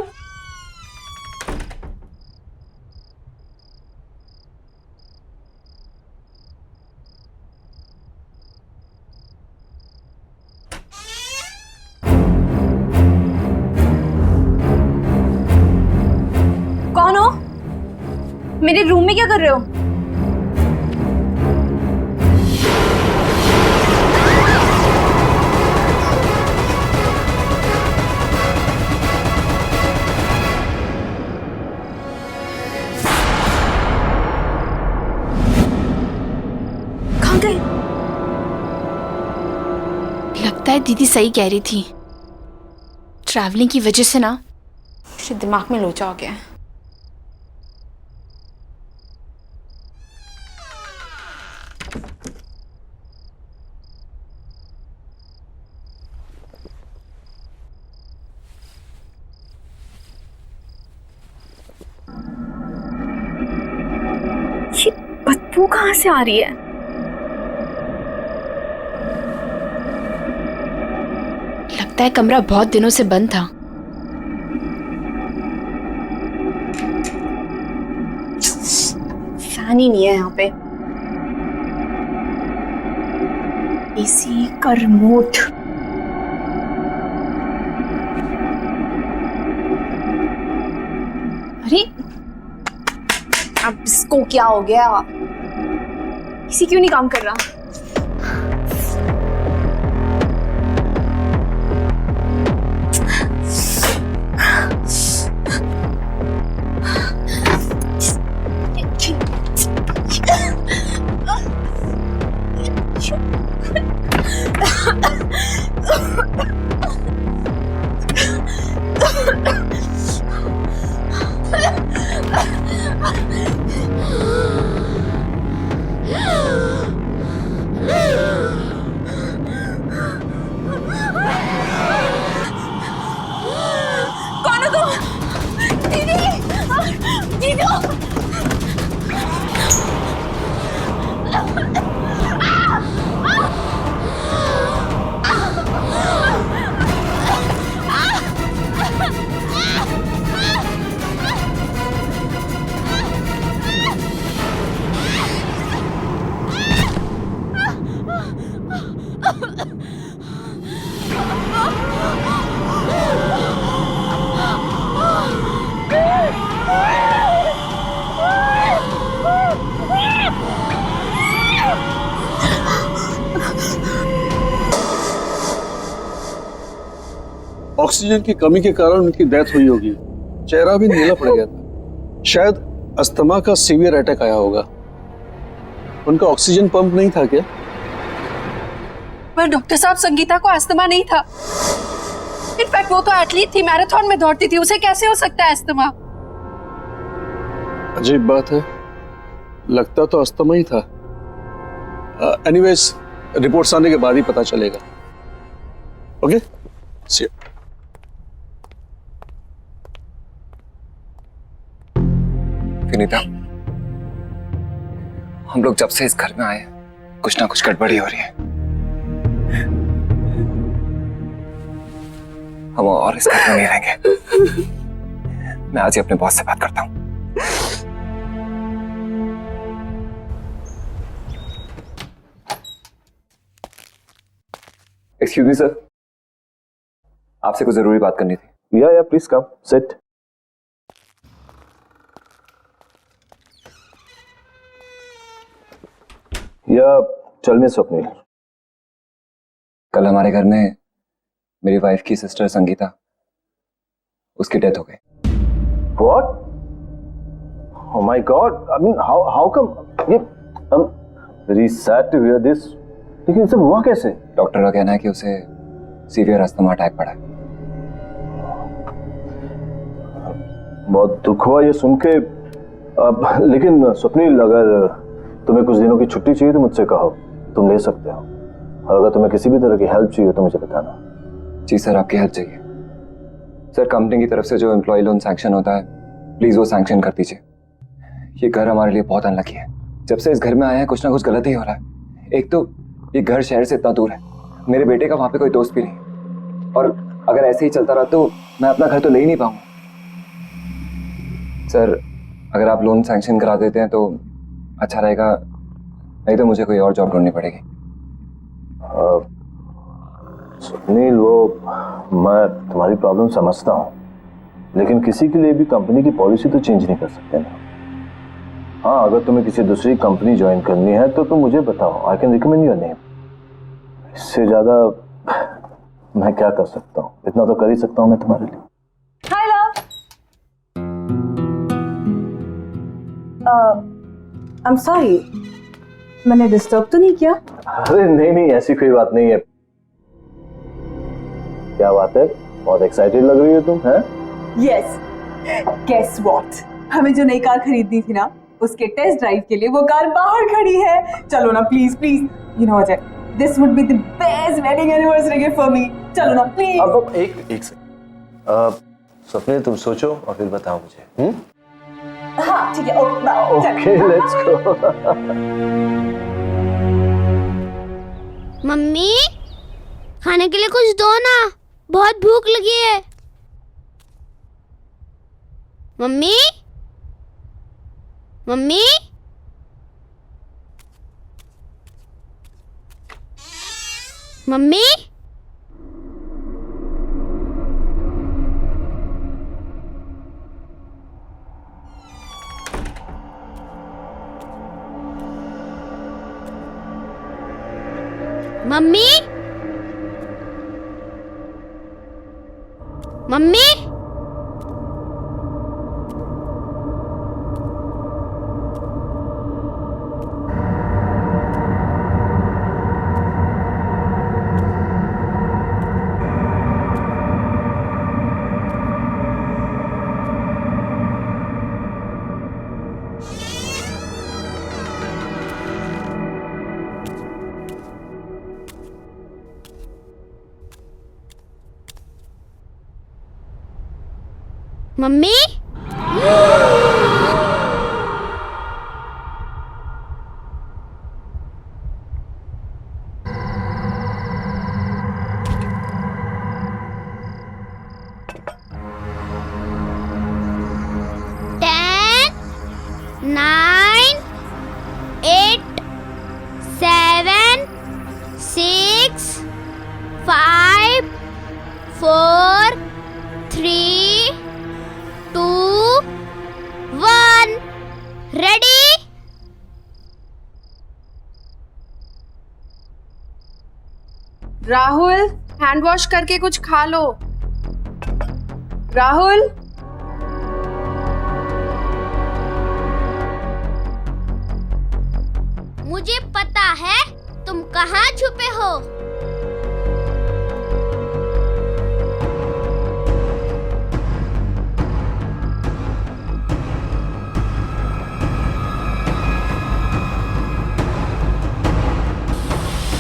मेरे रूम में क्या कर रहे हो? कहाँ गए? लगता है दीदी सही कह रही थी। ट्रैवलिंग की वजह से ना मेरे दिमाग में लोचा हो गया है। ये बदबू कहाँ से आ रही है? लगता है कमरा बहुत दिनों से बंद था। फैन ही नहीं है यहाँ पे। एसी का रिमोट। अरे अब इसको क्या हो गया? एसी क्यों नहीं काम कर रहा? कौन हो तुम? दीदी! दीदी! ऑक्सीजन की कमी के कारण उनकी डेथ हुई होगी। चेहरा भी नीला पड़ गया था। शायद अस्थमा का सीवियर अटैक आया होगा। उनका ऑक्सीजन पंप नहीं था क्या? पर डॉक्टर साहब, संगीता को अस्थमा नहीं था। इनफैक्ट वो तो एथलीट थी, मैराथन में दौड़ती थी, उसे कैसे हो सकता है अस्थमा? अजीब बात है, लगता तो अस्थमा ही था। एनीवेज, रिपोर्ट्स आने के बाद ही पता चलेगा। Okay, C you. विनीता, हम लोग जब से इस घर में आए कुछ ना कुछ गड़बड़ी हो रही है। हम और इस घर में नहीं रहेंगे। मैं आज ही अपने बॉस से बात करता हूँ। एक्सक्यूज मी सर, आपसे कुछ जरूरी बात करनी थी। या प्लीज कम सिट। या चल में स्वप्निल। कल हमारे घर में मेरी वाइफ की सिस्टर संगीता, उसकी डेथ हो गई। What? Oh my God! I mean, how come? ये I'm very sad to hear this. लेकिन सब हुआ कैसे? डॉक्टर का कहना है कि उसे सीवियर अस्थमा अटैक पड़ा है। बहुत दुख हुआ ये सुन के। लेकिन स्वप्निल, अगर तुम्हें कुछ दिनों की छुट्टी चाहिए तो मुझसे कहो, तुम ले सकते हो। और अगर तुम्हें किसी भी तरह की हेल्प चाहिए तो मुझे बताना। जी सर, आपकी हेल्प चाहिए। सर, कंपनी की तरफ से जो एम्प्लॉय लोन सैंक्शन होता है, प्लीज वो सैंक्शन कर दीजिए। ये घर हमारे लिए बहुत अनलकी है। जब से इस घर में आए हैं कुछ ना कुछ गलत ही हो रहा है। एक तो ये घर शहर से इतना दूर है, मेरे बेटे का वहां पे कोई दोस्त भी नहीं, और अगर ऐसे ही चलता रहा तो मैं अपना घर तो ले ही नहीं पाऊंगा। सर, अगर आप लोन सैंक्शन करा देते हैं तो अच्छा रहेगा, नहीं तो मुझे कोई और जॉब ढूंढनी पड़ेगी। सुनील, वो मैं तुम्हारी प्रॉब्लम समझता हूँ, लेकिन किसी के लिए भी कंपनी की पॉलिसी तो चेंज नहीं कर सकते ना। हाँ, अगर तुम्हें किसी दूसरी कंपनी ज्वाइन करनी है तो तुम मुझे बताओ, I can recommend your name. इससे ज्यादा मैं क्या कर सकता हूँ, इतना तो कर ही सकता हूँ मैं तुम्हारे लिए। हाय लव। आई एम सॉरी, मैंने डिस्टर्ब तो नहीं किया? अरे नहीं नहीं, ऐसी कोई बात नहीं है। क्या बात है, बहुत एक्साइटेड लग रही हो तुम, हैं? यस, गेस व्हाट, हमें जो नई कार खरीदनी थी ना, उसके टेस्ट ड्राइव के लिए वो कार बाहर खड़ी है। चलो ना please please, you know Ajay, this would be the best wedding anniversary gift for me. चलो ना प्लीज। अब एक सेकंड, स्वप्निल तुम सोचो और फिर बताओ मुझे। हाँ ठीक है, ओके लेट्स गो। मम्मी, खाने के लिए कुछ दो ना, बहुत भूख लगी है। Mummy, mummy, mummy, mummy, mummy, mummy, 9, 8, 7, 6, 5, 4, 3, 2, 1, ready? Rahul, hand wash करके कुछ खा लो। राहुल, मुझे पता है तुम कहाँ छुपे हो।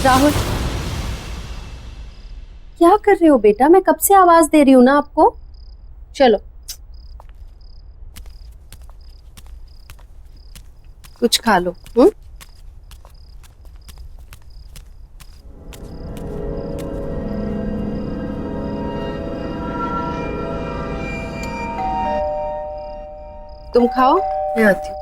राहुल, क्या कर रहे हो बेटा? मैं कब से आवाज दे रही हूँ ना आपको। चलो कुछ खा लो। तुम खाओ, मैं आती हूँ।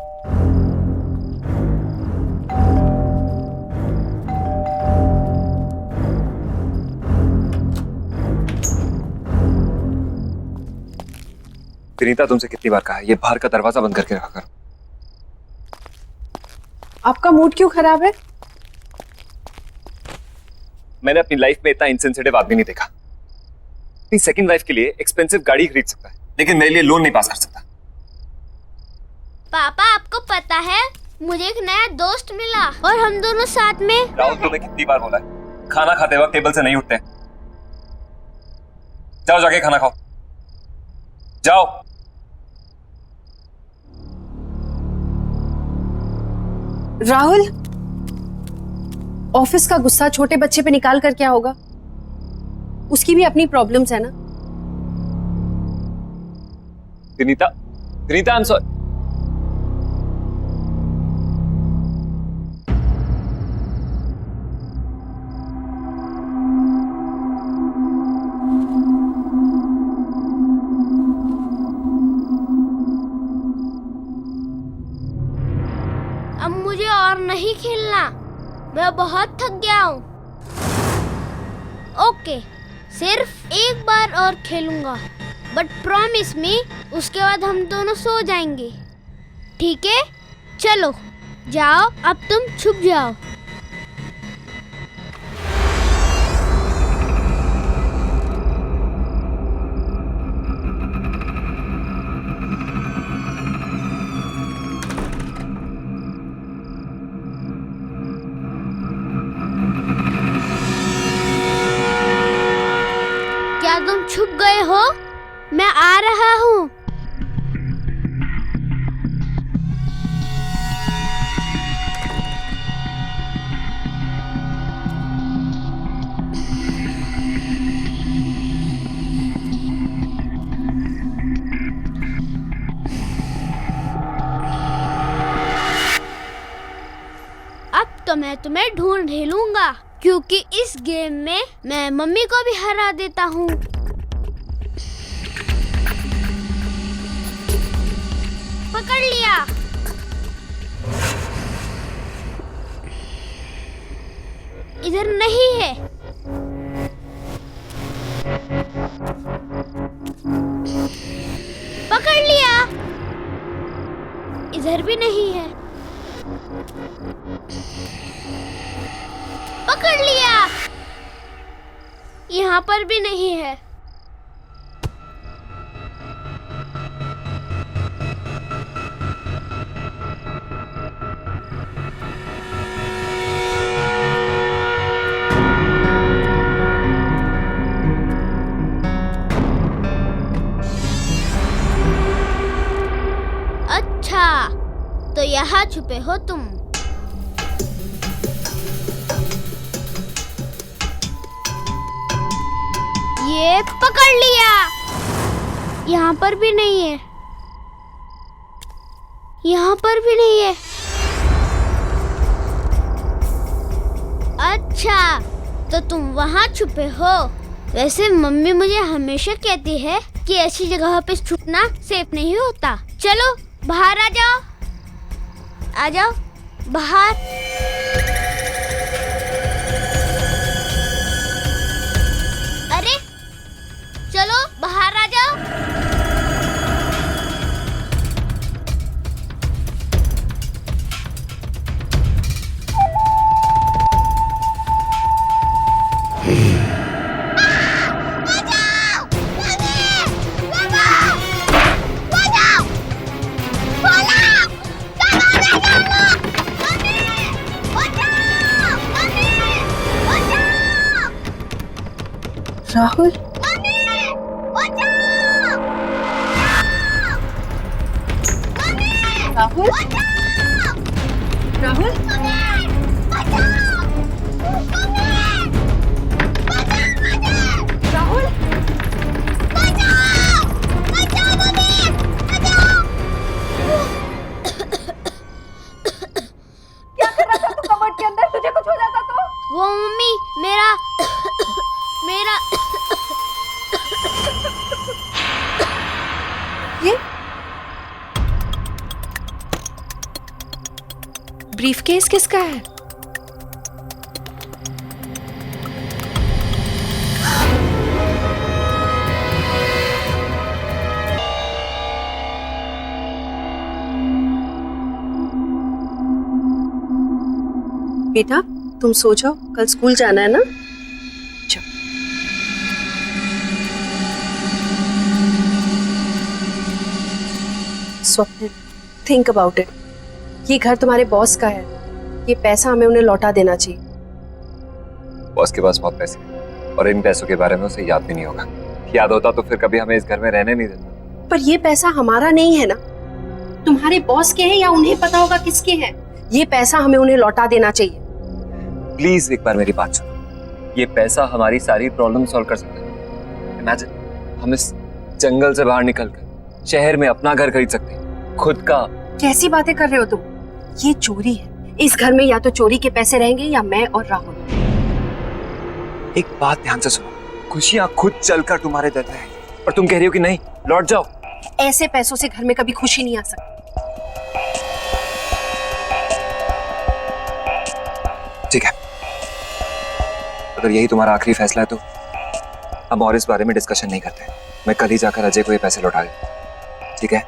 विनीता, तुमसे कितनी बार कहा है ये बाहर का दरवाजा बंद करके रखा करो। आपका मूड क्यों खराब है? मैंने अपनी लाइफ में इतना इनसेंसिटिव आदमी नहीं देखा। अपनी सेकंड लाइफ के लिए एक्सपेंसिव गाड़ी खरीद सकता है, लेकिन मेरे लिए लोन नहीं पास कर सकता। पापा, आपको पता है मुझे एक नया दोस्त मिला और हम दोनों साथ में। राहुल, तुम्हें कितनी बार बोला है खाना खाते वक्त टेबल से नहीं उठते। जाओ जाके खाना खाओ, जाओ। राहुल, ऑफिस का गुस्सा छोटे बच्चे पे निकाल कर क्या होगा? उसकी भी अपनी प्रॉब्लम्स है ना। Vinita, Vinita, I am sorry. अब मुझे और नहीं खेलना, मैं बहुत थक गया हूँ। ओके, सिर्फ एक बार और खेलूंगा, बट प्रॉमिस मी उसके बाद हम दोनों सो जाएंगे, ठीक है? चलो जाओ, अब तुम छुप जाओ। क्या तुम छुप गए हो? मैं आ रहा हूँ। अब तो मैं तुम्हें ढूंढ ही लूंगा, क्योंकि इस गेम में मैं मम्मी को भी हरा देता हूँ। पकड़ लिया। इधर नहीं है। पकड़ लिया। इधर भी नहीं है। पकड़ लिया। यहाँ पर भी नहीं है। अच्छा, तो यहाँ छुपे हो तुम। ये पकड़ लिया। यहाँ पर भी नहीं है। यहाँ पर भी नहीं है। अच्छा, तो तुम वहाँ छुपे हो। वैसे मम्मी मुझे हमेशा कहती है कि ऐसी जगह पे छुपना सेफ नहीं होता। चलो बाहर आ जाओ। आ जाओ बाहर। अरे चलो बाहर आ जाओ। राहुल, राहुल, राहुल, राहुल, क्या कर रहा था तू कबर्ड के अंदर? तुझे कुछ हो जाता तो? वो मम्मी मेरा ये ब्रीफकेस किसका है? बेटा तुम सो जाओ, कल स्कूल जाना है ना। स्वप्न, थिंक अबाउट इट। ये घर तुम्हारे बॉस का है। ये पैसा हमें उन्हें लौटा देना चाहिए। बॉस के पास बहुत पैसे हैं और इन पैसों के बारे में उसे याद भी नहीं होगा। याद होता तो फिर कभी हमें इस घर में रहने नहीं देता। पर ये पैसा हमारा नहीं है ना, तुम्हारे बॉस के हैं या उन्हें पता होगा किसके हैं। ये पैसा हमें उन्हें लौटा देना चाहिए। प्लीज एक बार मेरी बात सुनो। ये पैसा हमारी सारी प्रॉब्लम सॉल्व कर सकता है। इमेजिन हम इस जंगल से बाहर निकलकर शहर में अपना घर खरीद सकते हैं, खुद का। कैसी बातें कर रहे हो तुम? ये चोरी है। इस घर में या तो चोरी के पैसे रहेंगे या मैं और राहुल। एक बात ध्यान से सुनो, खुशियां खुद चलकर तुम्हारे दर पे आएंगी और तुम कह रही हो कि नहीं, लौट जाओ। ऐसे पैसों से घर में कभी खुशी नहीं आ सकती। ठीक है, अगर यही तुम्हारा आखिरी फैसला है तो हम और इस बारे में डिस्कशन नहीं करते। मैं कल ही जाकर अजय को ये पैसे लौटा दूं, ठीक है?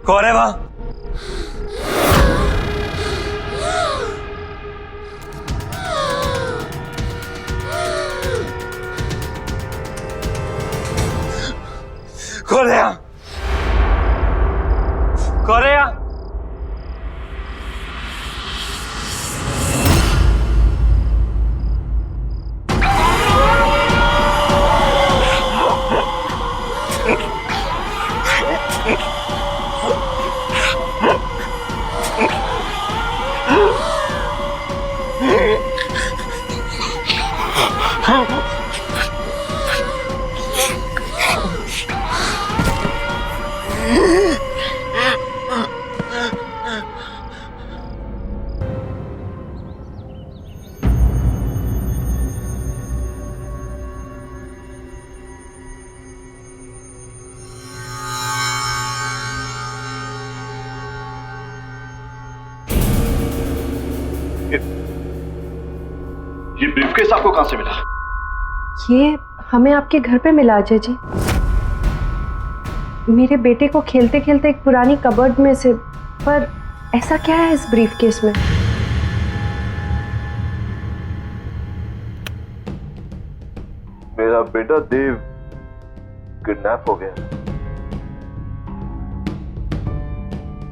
कौन है वहां? कौन है यहाँ? कौन है यहाँ? ये ब्रीफकेस आपको कहां से मिला? ये हमें आपके घर पे मिला अजय जी। मेरे बेटे को खेलते खेलते एक पुरानी कबर्ड में से। पर ऐसा क्या है इस ब्रीफकेस में? मेरा बेटा देव किडनैप हो गया।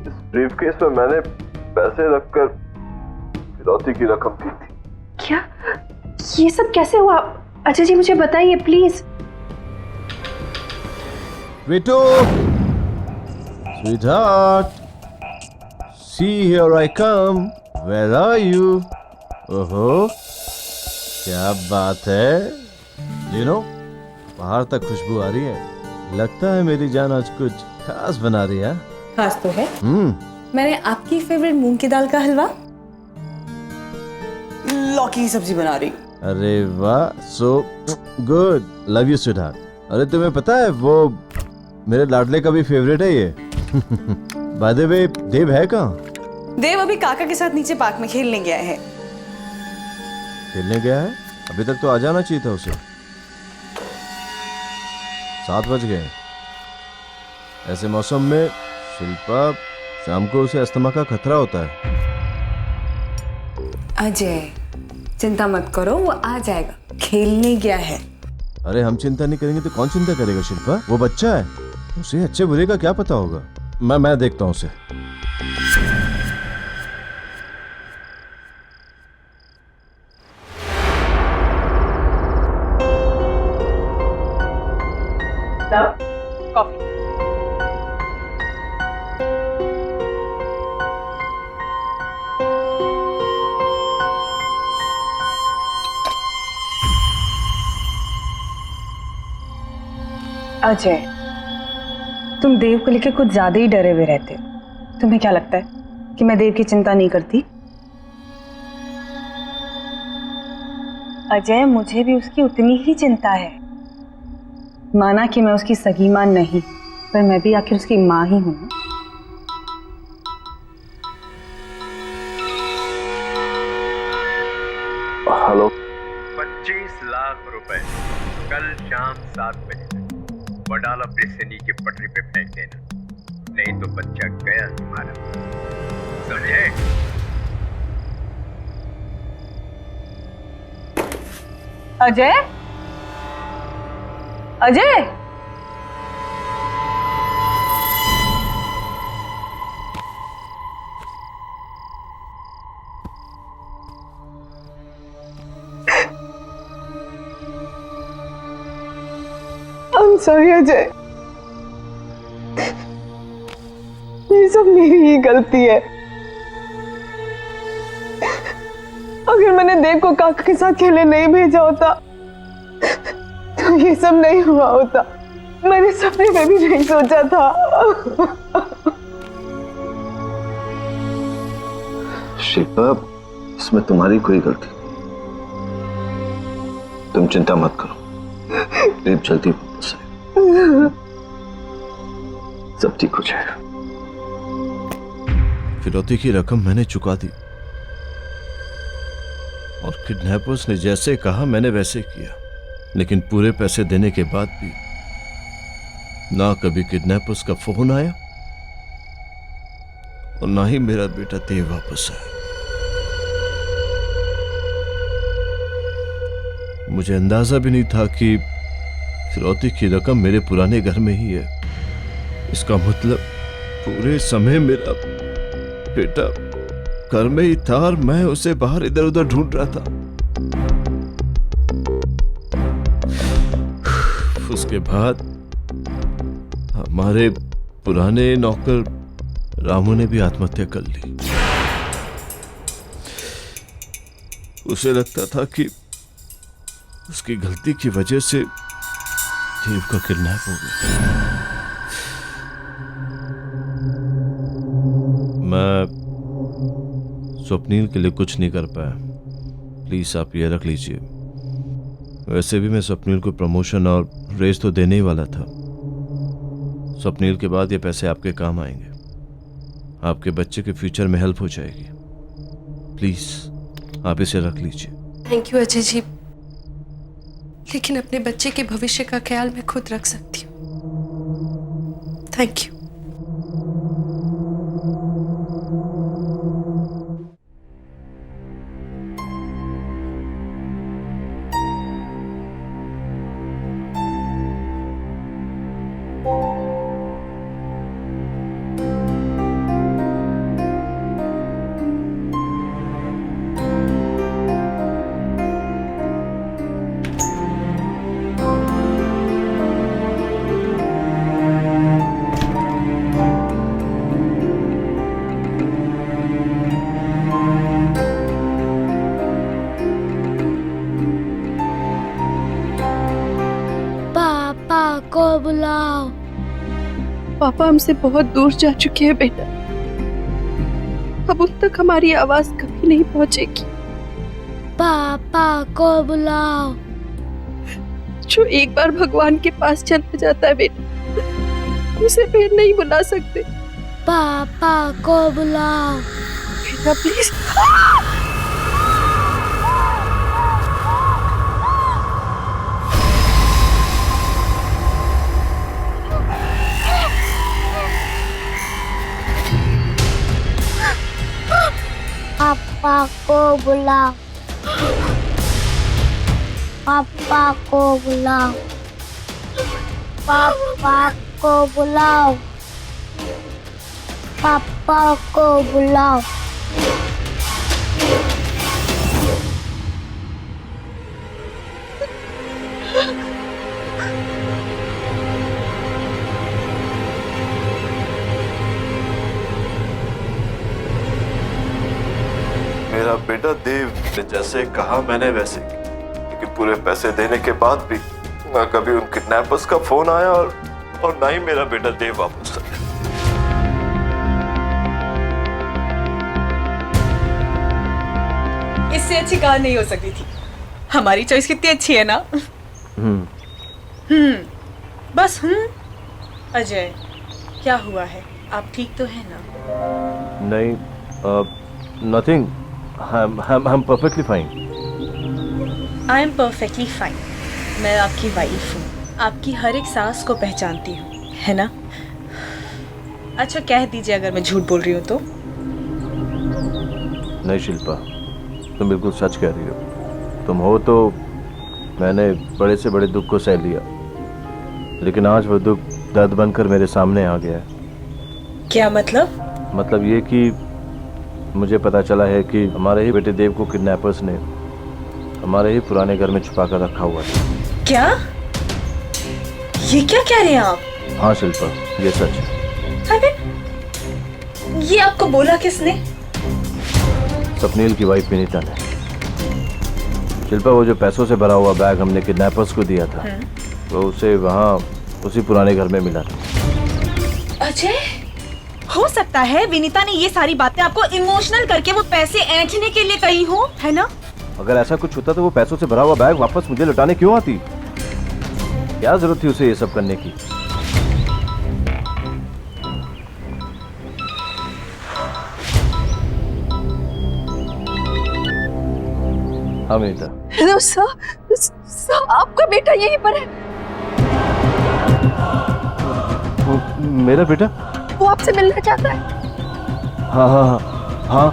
इस ब्रीफकेस में मैंने पैसे रखकर फिरौती की रकम दी थी। क्या? ये सब कैसे हुआ? अजय जी मुझे बताइए प्लीज। बेटो, sweetheart, see here I come. Where are you? ओहो, क्या बात है? You know, बाहर तक खुशबू आ रही है। लगता है मेरी जान आज कुछ खास बना रही है। खास तो है। मैंने आपकी फेवरेट मूंग की दाल का हलवा, लौकी की सब्जी बना रही। अरे वाह, so good. Love you, sweetheart. अरे तुम्हें पता है वो मेरे लाडले का भी फेवरेट है ये। By the way, देव है कहाँ? देव अभी काका के साथ नीचे पार्क में खेलने गया है। खेलने गया है? अभी तक तो आ जाना चाहिए था उसे। 7 बज गए। ऐसे मौसम में शिल्पा, शाम को उसे अस्थमा का खतरा होता है। अजय, चिंता मत करो, वो आ जाएगा। खेलने गया है। अरे हम चिंता नहीं करेंगे तो कौन चिंता करेगा शिल्पा? वो बच्चा है, उसे अच्छे बुरे का क्या पता होगा। मैं देखता हूँ उसे। कॉफी। अजय, तुम देव को लेकर कुछ ज्यादा ही डरे हुए रहते हो। तुम्हें क्या लगता है कि मैं देव की चिंता नहीं करती? अजय, मुझे भी उसकी उतनी ही चिंता है। माना कि मैं उसकी सगी मां नहीं, पर मैं भी आखिर उसकी मां ही हूं। हेलो। 25 लाख रुपए कल शाम 7 बजे वडाला ब्रिज से नीचे पटरी पे फेंक देना, नहीं तो बच्चा गया तुम्हारा। समझे? अजय, अजय, I'm sorry अजय, ये सब मेरी ही गलती है। अगर मैंने देव को काका के साथ खेलने नहीं भेजा होता तो ये सब नहीं हुआ होता, मैंने सपने में भी नहीं सोचा था। शिल्पा, इसमें तुम्हारी कोई गलती नहीं। तुम चिंता मत करो, देव जल्दी वापस आए, सब ठीक हो जाएगा। फिरौती की रकम मैंने चुका दी और किडनैपर्स ने जैसे कहा मैंने वैसे किया, लेकिन पूरे पैसे देने के बाद भी ना कभी किडनैपर्स का फोन आया और ना ही मेरा बेटा देव वापस आया। मुझे अंदाजा भी नहीं था कि फिरौती की रकम मेरे पुराने घर में ही है। इसका मतलब पूरे समय मेरा बेटा घर में ही था और मैं उसे बाहर इधर उधर ढूंढ रहा था। उसके बाद हमारे पुराने नौकर रामू ने भी आत्महत्या कर ली। उसे लगता था कि उसकी गलती की वजह से देव का किडनैप हो गया। मैं स्वप्नील के लिए कुछ नहीं कर पाया, प्लीज आप ये रख लीजिए। वैसे भी मैं स्वप्नील को प्रमोशन और रेस तो देने ही वाला था। स्वप्नील के बाद ये पैसे आपके काम आएंगे, आपके बच्चे के फ्यूचर में हेल्प हो जाएगी। प्लीज आप इसे रख लीजिए। थैंक यू अजय जी, लेकिन अपने बच्चे के भविष्य का ख्याल मैं खुद रख सकती हूँ। Thank you. बुलाओ। पापा हमसे बहुत दूर जा चुके हैं बेटा, अब उन तक हमारी आवाज कभी नहीं पहुंचेगी। पापा को बुलाओ। जो एक बार भगवान के पास चला जाता है बेटा, उसे फिर नहीं बुला सकते। पापा को बुलाओ बेटा प्लीज। पापा को बुलाओ। पापा को बुलाओ। पापा को बुलाओ। पापा को बुलाओ। मेरा बेटा देव ने जैसे कहा मैंने वैसे, लेकिन पूरे पैसे देने के बाद भी ना कभी उन किडनैपर्स का फोन आया और ना ही मेरा बेटा देव वापस आया। इससे अच्छी कार नहीं हो सकती थी। हमारी चॉइस कितनी अच्छी है ना। बस अजय, क्या हुआ है? आप ठीक तो है ना? नहीं, nothing, I am perfectly fine. I am perfectly fine. मैं आपकी वाइफ हूँ, आपकी हर एक सांस को पहचानती हूँ, है ना? अच्छा कह दीजिए अगर मैं झूठ बोल रही हूँ तो। नहीं शिल्पा, तुम बिल्कुल सच कह रही हो। तुम हो तो मैंने बड़े से बड़े दुख को सह लिया, लेकिन आज वो दुख दर्द बनकर मेरे सामने आ गया है। क्या मतलब? मतलब ये कि मुझे पता चला है कि हमारे ही बेटे देव को किडनैपर्स ने हमारे ही पुराने घर में छुपा कर रखा हुआ है। क्या? ये क्या कह रहे हैं आप? हाँ शिल्पा, ये सच है। अरे ये आपको बोला किसने? स्वप्नील की वाइफ विनीता ने। शिल्पा, वो जो पैसों से भरा हुआ बैग हमने किडनैपर्स को दिया था, वो उसे वहाँ उसी पुराने घर में मिला था। अजय, हो सकता है विनीता ने ये सारी बातें आपको इमोशनल करके वो पैसे ऐंठने के लिए कही हो, है ना? अगर ऐसा कुछ होता तो वो पैसों से भरा हुआ बैग वापस मुझे लौटाने क्यों आती? क्या जरूरत थी उसे ये सब करने की? हाँ विनीता। हेलो सर, आपका बेटा यहीं पर है। मेरा बेटा? वो आपसे मिलना चाहता है। हाँ हाँ हाँ हाँ।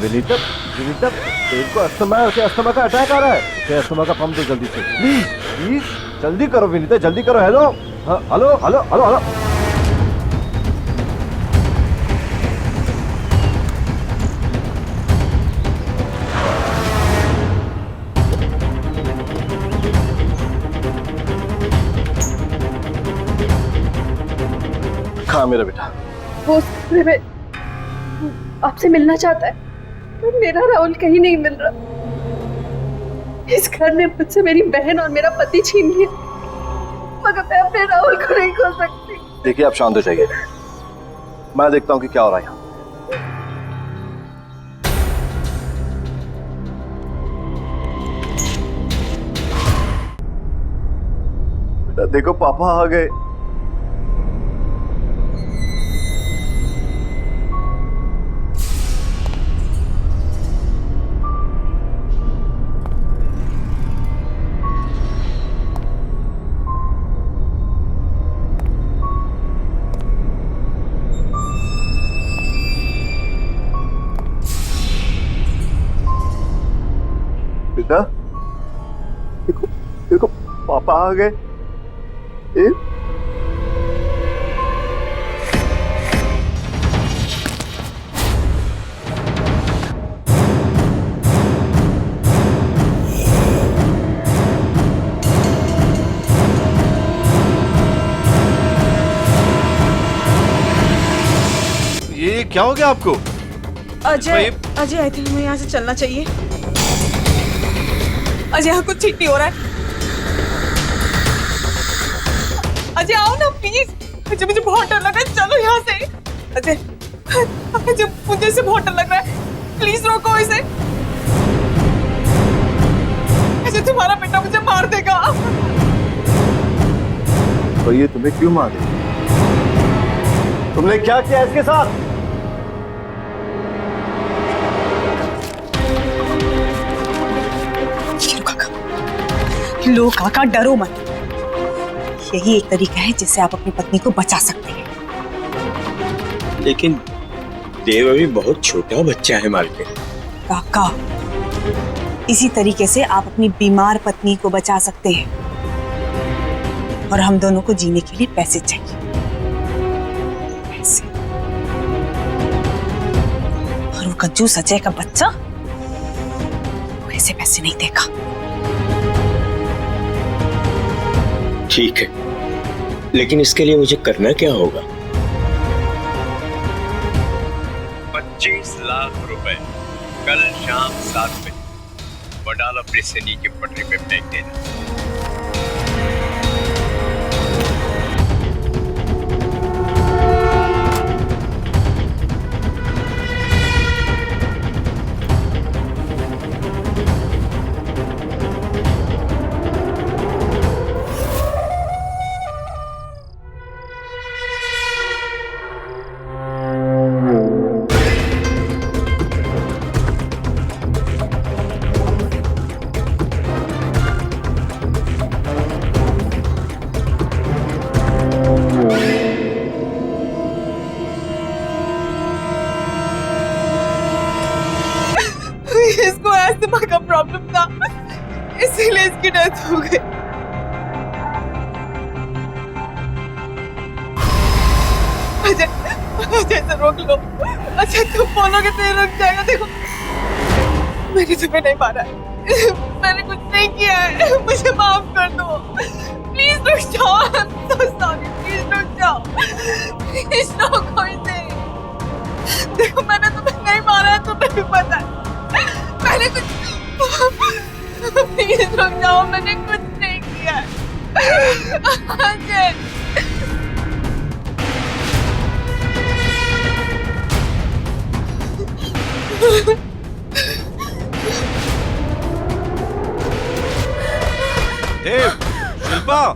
विनीता, विनीता, तेरे को अस्थमा का अटैक आ रहा है। उसे अस्थमा का पंप दो जल्दी से, प्लीज प्लीज जल्दी करो विनीता, जल्दी करो। हेलो, हाँ, हेलो हेलो हेलो हेलो। हाँ मेरा बेटा। वो आपसे मिलना चाहता है। मेरा राहुल कहीं नहीं मिल रहा। इस घर ने मुझसे मेरी बहन और मेरा पति छीन लिया, मगर मैं अपने राहुल को नहीं खो सकती। देखिए आप शांत हो जाइए, मैं देखता हूँ कि क्या हो रहा है यहाँ। बेटा देखो पापा आ गए। बेटा देखो देखो पापा आ गए। ये क्या हो गया आपको? अजय, अजय आई थिंक हमें यहाँ से चलना चाहिए। अजय यहाँ कुछ ठीक नहीं हो रहा है। अजय आओ ना प्लीज, अजय मुझे बहुत डर लग रहा है, चलो यहाँ से। अजय, अजय मुझे इसे बहुत डर लग रहा है, प्लीज रोको इसे। अजय तुम्हारा बेटा मुझे मार देगा। तो ये तुम्हें क्यों मार देगा? तुमने क्या किया इसके साथ? लो काका, डरो मत। यही एक तरीका है जिससे आप अपनी पत्नी को बचा सकते हैं। लेकिन देव अभी बहुत छोटा बच्चा है मालकिन। काका, इसी तरीके से आप अपनी बीमार पत्नी को बचा सकते हैं। और हम दोनों को जीने के लिए पैसे चाहिए, पैसे। और वो कंजूस अजय का बच्चा वो ऐसे पैसे नहीं देगा। ठीक है, लेकिन इसके लिए मुझे करना क्या होगा? 25 लाख रुपए कल शाम 7 बजे वडाला ब्रिज से नीचे पटरी पे फेंक देना। इसको अस्थमा का प्रॉब्लम था, इसीलिए इसकी डेथ हो गई। अजय, अजय से रोक लो। अच्छा तुम बोलोगे तो ये रुक जाएगा। देखो मैंने तुम्हें नहीं मारा है, मैंने कुछ नहीं किया है, मुझे माफ कर दो। प्लीज रुक जाओ, सॉरी, प्लीज रुक जाओ, प्लीज रोको इसे। देखो मैंने तुम्हें नहीं मारा है, तुम्हें भी पता है। मैंने कुछ प्लीज रुक जाओ, मैंने कुछ नहीं किया। अजय देव, शिल्पा,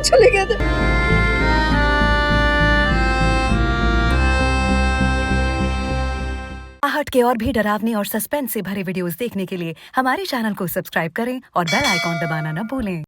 चले गए थे। आहट के और भी डरावने और सस्पेंस से भरे वीडियोस देखने के लिए हमारे चैनल को सब्सक्राइब करें और बेल आइकॉन दबाना न भूलें।